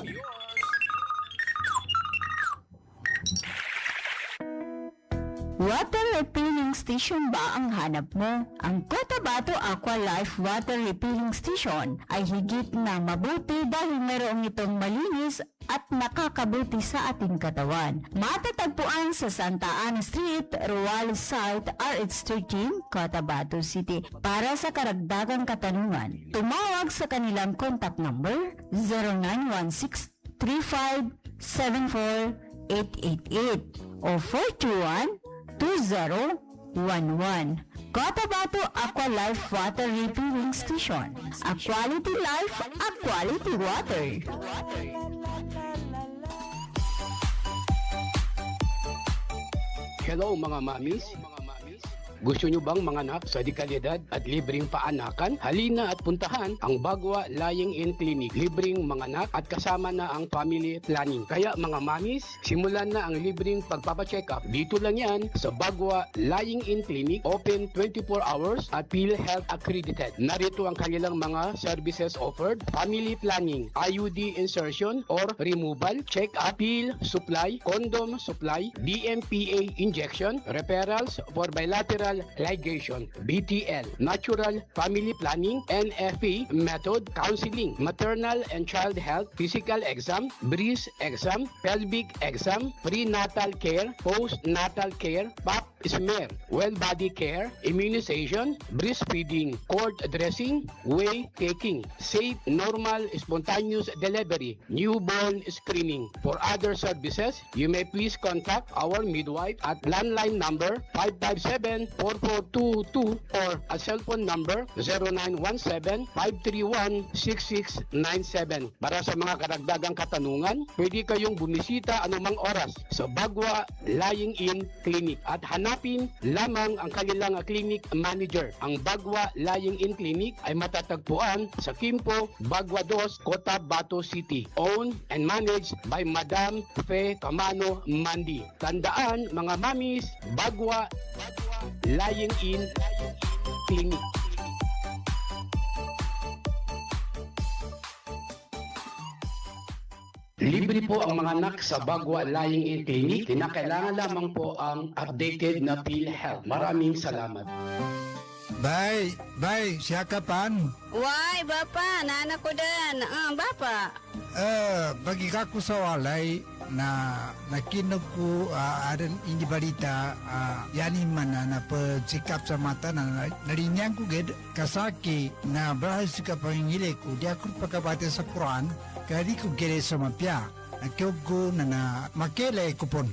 Water refilling station ba ang hanap mo? Ang Cotabato Aqua Life Water Refilling Station ay higit na mabuti dahil mayroong itong malinis at nakakabuti sa ating katawan. Matatagpuan sa Santa Ana Street, Ruales Site, RH13, Cotabato City. Para sa karagdagang katanungan, tumawag sa kanilang contact number 0916-3574-888 o 421-2011. Cotabato Aqua Life Water Refilling Station. A quality life, a quality water. Hello mga mamis. Gusto nyo bang manganak sa dekalidad at libreng paanakan? Halina at puntahan ang Bagwa Lying-in Clinic. Libreng manganak at kasama na ang family planning. Kaya mga mamis, simulan na ang libreng pagpapacheck-up. Dito lang yan sa Bagwa Lying-in Clinic. Open 24 hours at PhilHealth accredited. Narito ang kanilang mga services offered. Family planning, IUD insertion or removal, check-up, pill supply, condom supply, DMPA injection, referrals for bilateral ligation, BTL, natural family planning, NFP method, counseling, maternal and child health, physical exam, breast exam, pelvic exam, prenatal care, postnatal care, pap smear, well body care, immunization, breastfeeding, cord dressing, whey taking, safe, normal, spontaneous delivery, newborn screening. For other services, you may please contact our midwife at landline number 557-4422 or a cell phone number 0917-531-6697. Para sa mga karagdagang katanungan, pwede kayong bumisita anumang oras sa Bagwa Lying-in Clinic at hanapin lamang ang kanilang clinic manager. Ang Bagwa Lying-in Clinic ay matatagpuan sa Kimpo, Bagwa 2, Cotabato City. Owned and managed by Madam Fe Camano Mandi. Tandaan mga mamis, Bagwa Lying-in Clinic. Libre po ang mga anak sa Bagwa Lying-in Clinic. Kinakailangan lamang po ang updated na PhilHealth. Maraming salamat. Bye, siya kapan? Why, Bapa? Nana ko din. Bapa. Bagi aku sa walay na nakinog ko adan hindi balita yani mana na pagsikap sa mata na narinyang ko ged kasaki na bahas ka pangile ko dia ko pagkabate sa Quran kadi ko gere sa mapya nakiog ko na makele kupon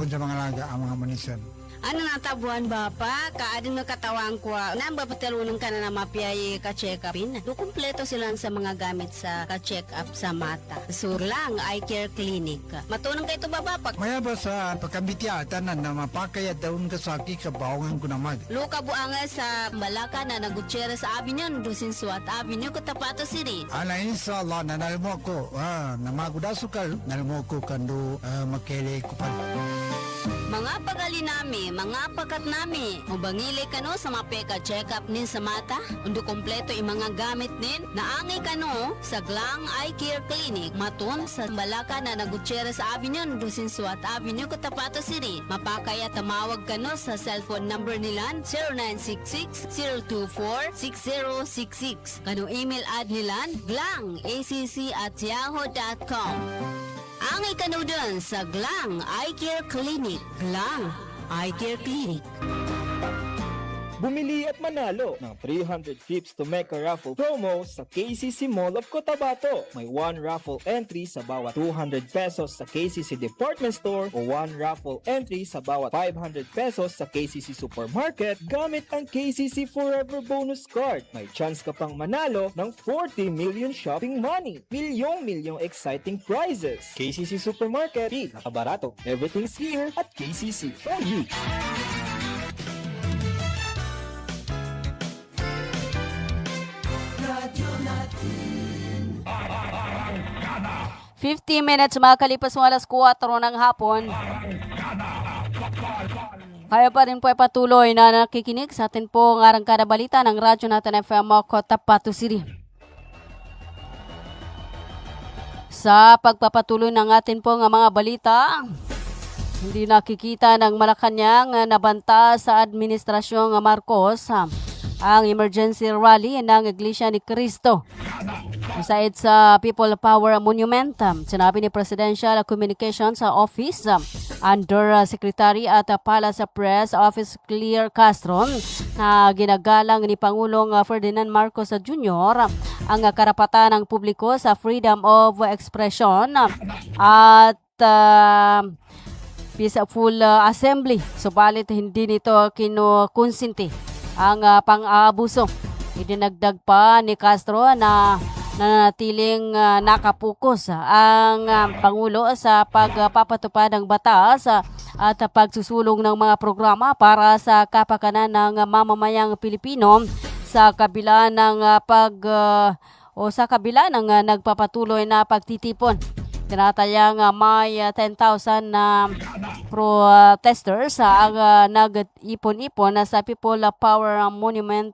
sa mga laga ang mga manisan. Ano natabuan Bapa? Kaadin na katawang ko. Namba patalunong ka na mapiyay ka-check upin. Do kumpleto sila sa mga gamit sa ka-check up sa mata. Surlang Eye Care Clinic. Matunong kayo ito ba Bapa? Maya ba sa pagkambitya tanan na mapakaya daun kasaki kabawangan ko naman. Luka buanga sa Malaka na nagutsera sa Avenue, Dusin Suat Avenue, Cotabato City. Ala inshallah nanalmo ko. Na magudasukal nalmo ko kando makele ko pa. Mga pagalinami, mga pakat nami, ubangili kano sa mapeka check-up nin sa mata, undo kompleto yung mga gamit nin, naangay kano sa Glang Eye Care Clinic, matun sa Balaka na Gutierrez Avenue, Dusinsuat Avenue, Cotabato City. Mapakaya tamawag kano sa cellphone number nila 0966-024-6066. Kano email ad nila glangacc@yahoo.com. Angay ka dun sa Glang Eye Care Clinic. Glang Eye Care Clinic. Bumili at manalo ng 300 trips to Mecca raffle promo sa KCC Mall of Cotabato. May 1 raffle entry sa bawat 200 pesos sa KCC Department Store o 1 raffle entry sa bawat 500 pesos sa KCC Supermarket gamit ang KCC Forever Bonus Card. May chance ka pang manalo ng 40 million shopping money. Milyong exciting prizes. KCC Supermarket, nakabarato. Everything's here at KCC for you. Radyo natin. 50 minutes makalipas mo alas 4 ng hapon. Kaya pa rin po ay patuloy na nakikinig sa atin po ng Arangkada Balita ng Radyo Natin FM Cotabato City. Sa pagpapatuloy ng atin po ng mga balita, hindi nakikita ng Malacanang nabanta sa Administrasyong Marcos ang emergency rally ng Iglesia ni Cristo. Aside sa People Power Monument, sinabi ni Presidential Communications Office Under Secretary at Palace Press Office Claire Castro na ginagalang ni Pangulong Ferdinand Marcos Jr. ang karapatan ng publiko sa freedom of expression at peaceful assembly. Subalit hindi nito kinukonsinti ang pang-aabuso. Idinagdag pa ni Castro na nanatiling nakapokus ang Pangulo sa pagpapatupad ng batas at pagsusulong ng mga programa para sa kapakanan ng mamamayang Pilipino sa kabila ng nagpapatuloy na pagtitipon. Tinatayang may 10,000 na protesters ang nag-ipon-ipon sa People Power Monument,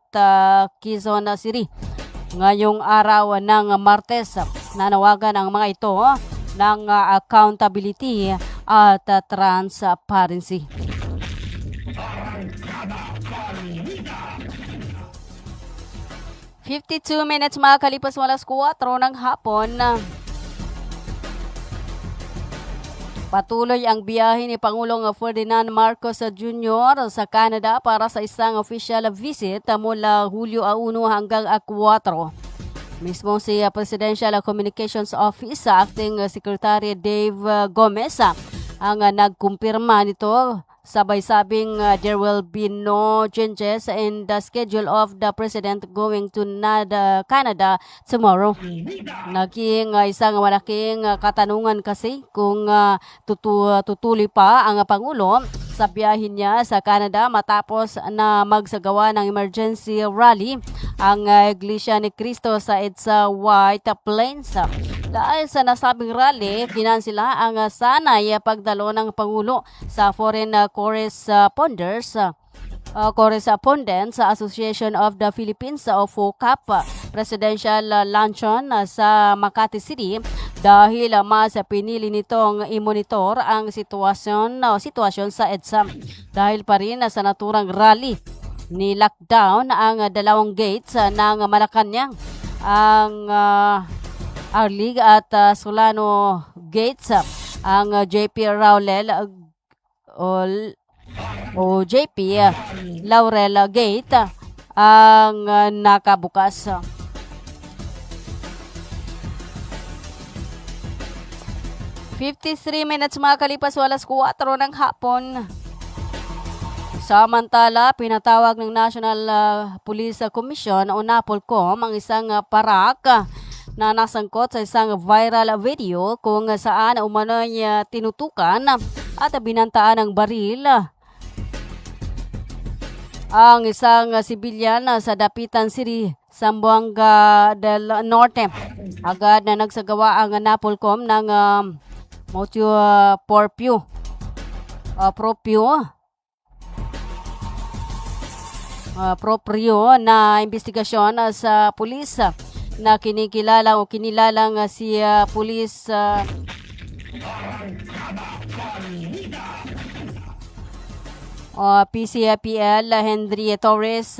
Quezon City. Ngayong araw ng Martes, nanawagan ang mga ito ng accountability at transparency. "52 minutes makalipas mo alas 4 ng hapon. Patuloy ang biyahe ni Pangulong Ferdinand Marcos Jr. sa Canada para sa isang official visit mula Hulyo 1 hanggang 4. Mismo si Presidential Communications Office Acting Secretary Dave Gomez ang nagkumpirma nito. Sabay sabing there will be no changes in the schedule of the President going to Canada tomorrow. Naging isang malaking katanungan kasi kung tutuloy pa ang Pangulo sa biyahe niya sa Canada matapos na magsagawa ng emergency rally ang Iglesia ni Cristo sa EDSA White Plains. Dahil sa nasabing rally, kinansila ang sanay pagdalo ng Pangulo sa Foreign Correspondents Association of the Philippines o FOCAP Presidential Luncheon sa Makati City dahil mas pinili nitong i-monitor ang sitwasyon sa EDSA. Dahil pa rin sa naturang rally, ni-lockdown ang dalawang gates ng Malacanang, ang Arlig at Solano Gates, ang JP Laurel JP Laurel Gate ang nakabukas. "53 minutes makalipas alas 4 ng hapon. Samantala, pinatawag ng National Police Commission o NAPOLCOM ang isang parak na nasangkot sa isang viral video kung saan umano'y tinutukan at binantaan ng baril ang isang sibilyan sa Dapitan City, Zamboanga del Norte. Agad na nagsagawa ang NAPOLCOM ng motu proprio proprio na investigasyon sa pulis na kinilalang si pulis PCPL Henry Torres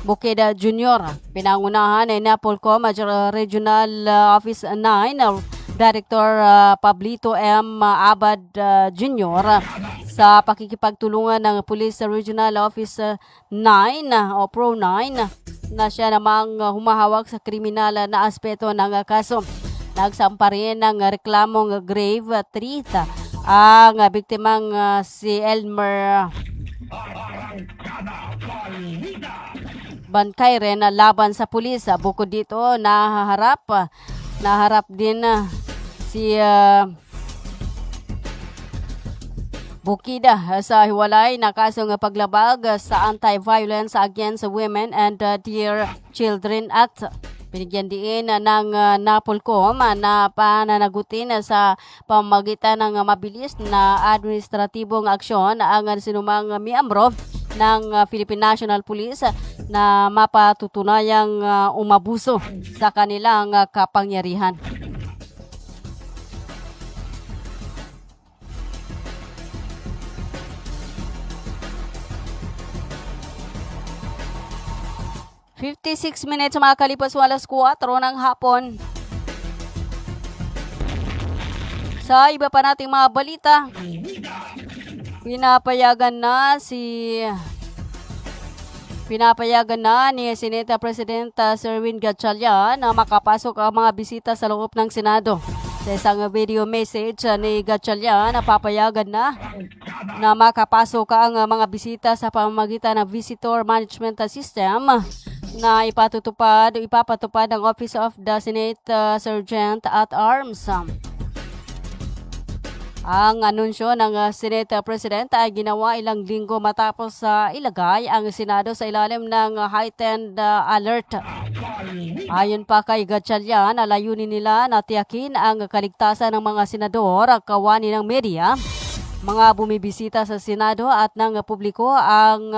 Bukeda Jr. Pinangunahan ni Napolcom Regional Office 9 Director Pablito M. Abad Jr. sa pakikipagtulungan ng Police Regional Office 9 o Pro 9 na siya namang humahawak sa kriminal na aspeto ng kaso. Nagsampa rin ng reklamong grave threat ang biktimang si Elmer Bancay rin laban sa pulis. Bukod dito, naharap din si Bukida sa hiwalay na kasong paglabag sa Anti-Violence Against Women and Their Children Act. Binigyan din ng Napolcom na pananagutin sa pamamagitan ng mabilis na administratibong aksyon ang sinumang miyembro ng Philippine National Police na mapatutunayang umabuso sa kanilang kapangyarihan. "56 minutes makakalipas alas 4 ng hapon. Sa iba pa nating mga balita, pinapayagan na ni Senate President Sherwin Gatchalian na makapasok ang mga bisita sa loob ng Senado. Sa isang video message ni Gatchalian, papayagan na makapasok ang mga bisita sa pamamagitan ng Visitor Management System na ipapatupad ng Office of the Senate Sergeant at Arms. Ang anunsyo ng Senate President ay ginawa ilang linggo matapos ilagay ang Senado sa ilalim ng heightened alert. Ayon pa kay Gatchalian, layunin nila na tiyakin ang kaligtasan ng mga senador, kawani ng media, mga bumibisita sa Senado at ng publiko ang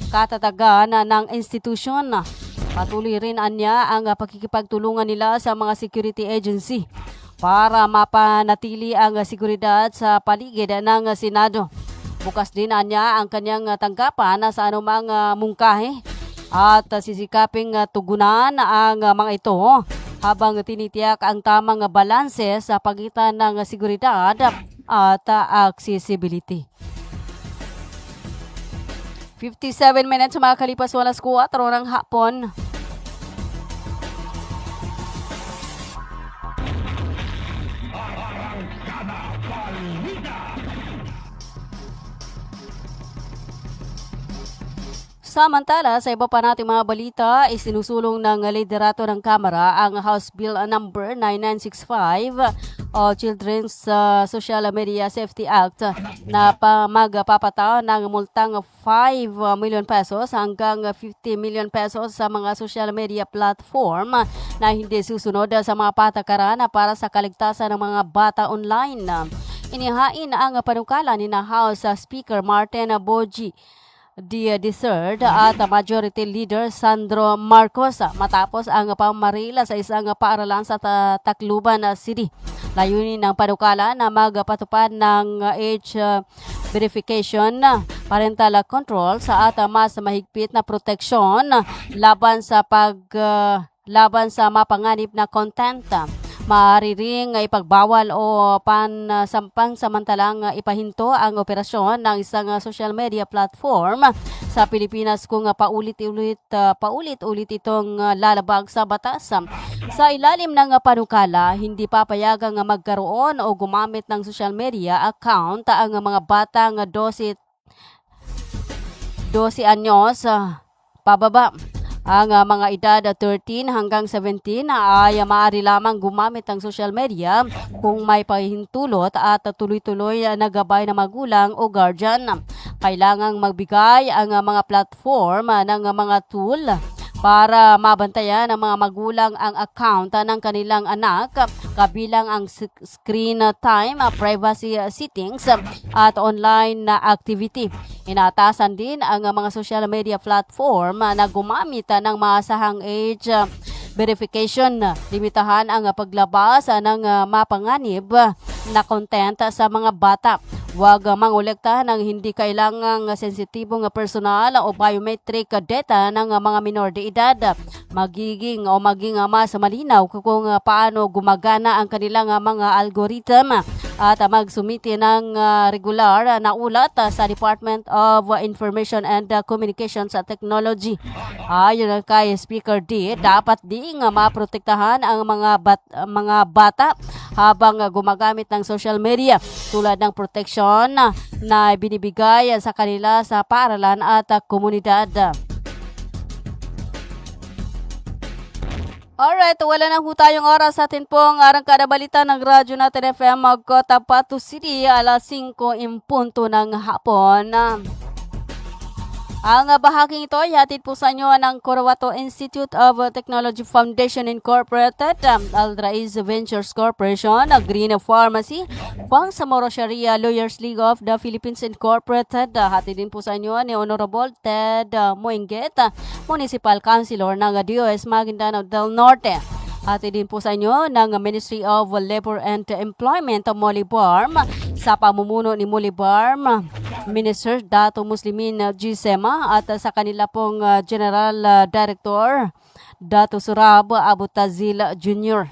katatagan ng institusyon. Patuloy rin anya ang pakikipagtulungan nila sa mga security agency para mapanatili ang seguridad sa paligid ng Senado. Bukas din anya ang kanyang tanggapan sa anumang mungkahi at sisikaping tugunan ang mga ito habang tinitiyak ang tamang balanse sa pagitan ng seguridad at accessibility. 57 minutes makakalipas alas 4 ng hapon. Samantala, sa iba pa nating mga balita, isinusulong ng liderato ng Kamara ang House Bill number 9965 o Children's Social Media Safety Act na magpapataw ng multang 5 million pesos hanggang 50 million pesos sa mga social media platform na hindi susunod sa mga patakaran para sa kaligtasan ng mga bata online. Inihain ang panukala ni House Speaker Martin Boji III at Majority Leader Sandro Marcos matapos ang pamarila sa isang paaralan sa Tacloban City. Layunin ng panukala na magpatupad ng age verification, parental control at mas mahigpit na proteksyon laban sa mapanganib na content. Maaari ring ipagbawal o pansamantalang ipahinto ang operasyon ng isang social media platform sa Pilipinas kung paulit-ulit itong lalabag sa batas. Sa ilalim ng panukala, hindi papayagang magkaroon o gumamit ng social media account ang mga batang 12 anyos pababa. Ang mga edad 13 hanggang 17 ay maaari lamang gumamit ng social media kung may pahintulot at tuloy-tuloy na gabay ng magulang o guardian. Kailangang magbigay ang mga platform ng mga tool para mabantayan ng mga magulang ang account ng kanilang anak kabilang ang screen time, privacy settings at online na activity. Inatasan din ang mga social media platform na gumamit ng maasahang age verification. Limitahan ang paglabas ng mapanganib na content sa mga bata. Huwag mangolekta ng hindi kailangang sensitibong personal o biometric data ng mga minor de edad. Maging mas malinaw kung paano gumagana ang kanilang mga algorithm at magsumiti ng regular na ulat sa Department of Information and Communications Technology. Ayon kay Speaker D, dapat ding maprotektahan ang mga bata habang gumagamit ng social media tulad ng protection na binibigay sa kanila sa paaralan at komunidad. Alright, wala na ho tayong oras sa atin pong arangkada balita ng Radyo Natin FM Cotabato City, alas 5:00 ng hapon. Ang bahaging ito ay hatid po sa inyo ng Cotabato Institute of Technology Foundation Incorporated, Aldraiz Ventures Corporation, Green Pharmacy, Bangsamoro Sharia Lawyers League of the Philippines Incorporated. Hatid din po sa inyo ni Honorable Ted Moinget, Municipal Councilor ng DOS Maguindanao del Norte. Hatid din po sa inyo ng Ministry of Labor and Employment, Molibarm, sa pamumuno ni Molibarm Minister Dato Muslimin G. Sema at sa kanila pong General Director Dato Surab Abutazil Jr.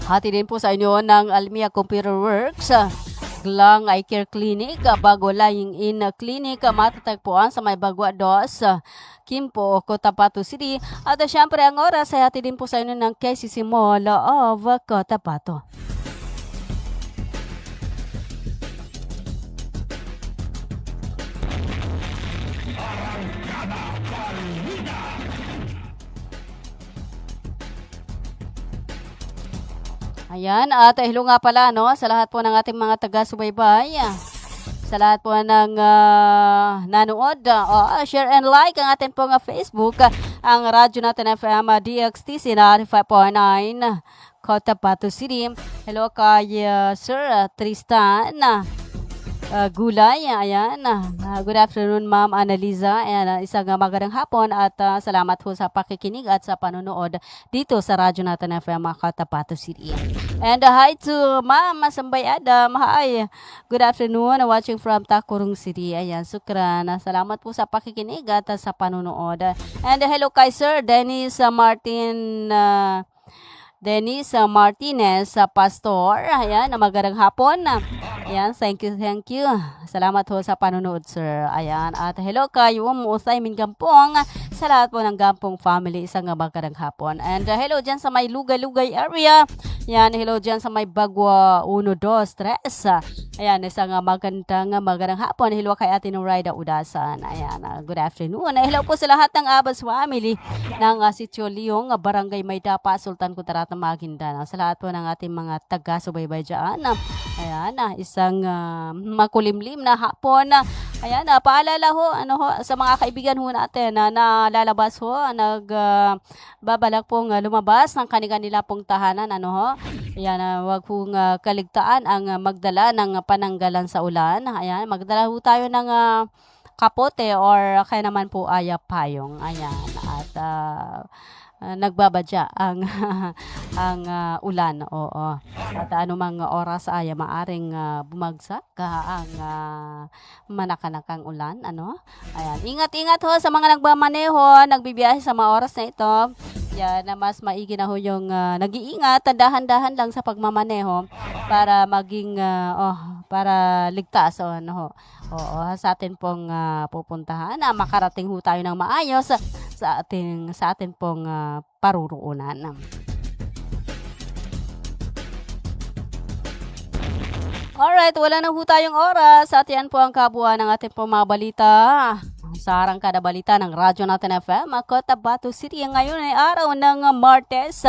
Hatid din po sa inyo ng Almia Computer Works, Glang Eye Care Clinic, Bago Lying In Clinic, matatagpuan sa may Bagwa 2, Kimpo, Cotabato City. At syempre ang oras ay hatid din po sa inyo ng KCC Mall of Cotabato. Ayan, at hello nga pala sa lahat po ng ating mga taga-subaybay. Sa lahat po ng nanood, share and like ang ating pong Facebook, ang Radyo Natin FM DXTC na 5.9 Cotabato City. Hello kay Sir Tristan Gulay. Ayan. Good afternoon, Ma'am Annaliza. Ayan, isang magandang hapon at salamat po sa pakikinig at sa panonood dito sa Radyo Natin FM Cotabato City. And hi to Ma'am Masambay Adam. Hi. Good afternoon. Watching from Takurong City. Ayan, sukran. Salamat po sa pakikinig at sa panonood. And hello kay Sir Dennis Martinez sa Pastor. Ayan, magandang hapon. Ayan, thank you. Salamat po sa panonood, sir. Ayan, at hello kayo mo sa aming gampong, sa lahat po ng gampong family, isang magandang hapon. And hello dyan sa may Lugay-Lugay area. Ayan, hello dyan sa may Bagwa 1, 2, 3. Ayan, isang magandang hapon. Hello kay Ate Noraida Udasan. Ayan, good afternoon. Hello po sa lahat ng Abas family ng Sitio Leong, Barangay Maydapa, Sultan Kudarat na Maguindanao. Sa lahat po ng ating mga taga-subaybay dyan. Ayan, isang makulimlim na hapon. Ayan, paalala sa mga kaibigan natin na lalabas nagbabalak pong lumabas ng kanila pong tahanan. Ayan, wag pong kaligtaan ang magdala ng pananggalan sa ulan. Ayan, magdala tayo ng kapote or kaya naman po payong. Ayan, at nagbabadya ang ulan. Oo. At anumang oras ay maaring bumagsak ang manakanakang ulan. Ayan. Ingat-ingat sa mga nagmamaneho, nagbibiyahe sa mga oras na ito. Yan, na mas maigi na yung nag-iingat, dahan-dahan lang sa pagmamaneho para maging para ligtas sa atin pong pupuntahan na makarating tayo ng maayos sa atin pong paruroonan. Alright, wala na tayong oras. At yan po ang kabuuan ng ating pong mga balita sa arangkada balita ng Radyo Natin FM Cotabato City. Ngayon ay araw ng Martes,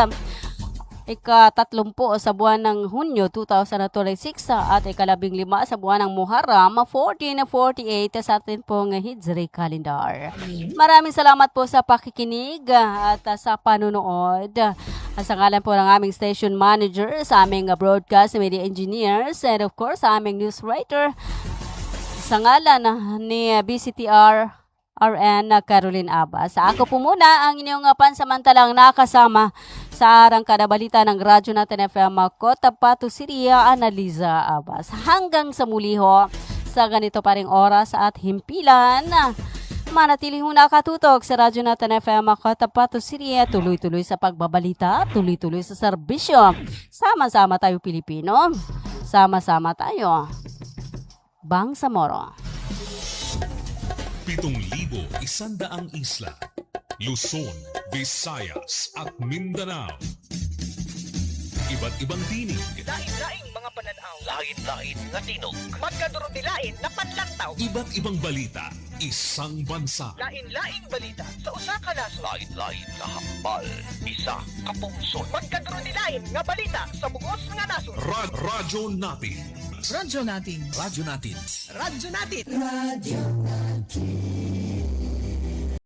ika-30 sa buwan ng Hunyo 2026 at ika-15 sa buwan ng Muharram 1448 sa atin pong Hijri calendar. Maraming salamat po sa pakikinig at sa panunood. Sa ngalan po ng aming station manager, sa aming broadcast media engineers, and of course sa aming news writer, sa ngalan ni BCTR RN Caroline Abbas. Ako po muna ang inyong pansamantalang nakasama sa Arangkada Balita ng Radyo Natin FM Cotabato City, Analiza Abbas. Hanggang sa muli ho, sa ganito pa ring oras at himpilan, manatili ho nakatutok sa Radyo Natin FM Cotabato City, tuloy-tuloy sa pagbabalita, tuloy-tuloy sa serbisyo. Sama-sama tayo Pilipino, sama-sama tayo Bangsamoro. 7,100 isla, Luzon, Visayas at Mindanao. Iba't ibang tinig, Lain-laing mga pananaw. Lain-lain nga tinog. Magkaduro nilain na panlantaw. iba't ibang balita, isang bansa. Lain-laing balita sa usa ka nasod. Lain-lain nga hambal, isa ka puso. Magkaduro nilain nga balita sa bugos nga nasod. Radyo natin. Radyo natin. Radyo natin. Radyo natin. Radyo natin.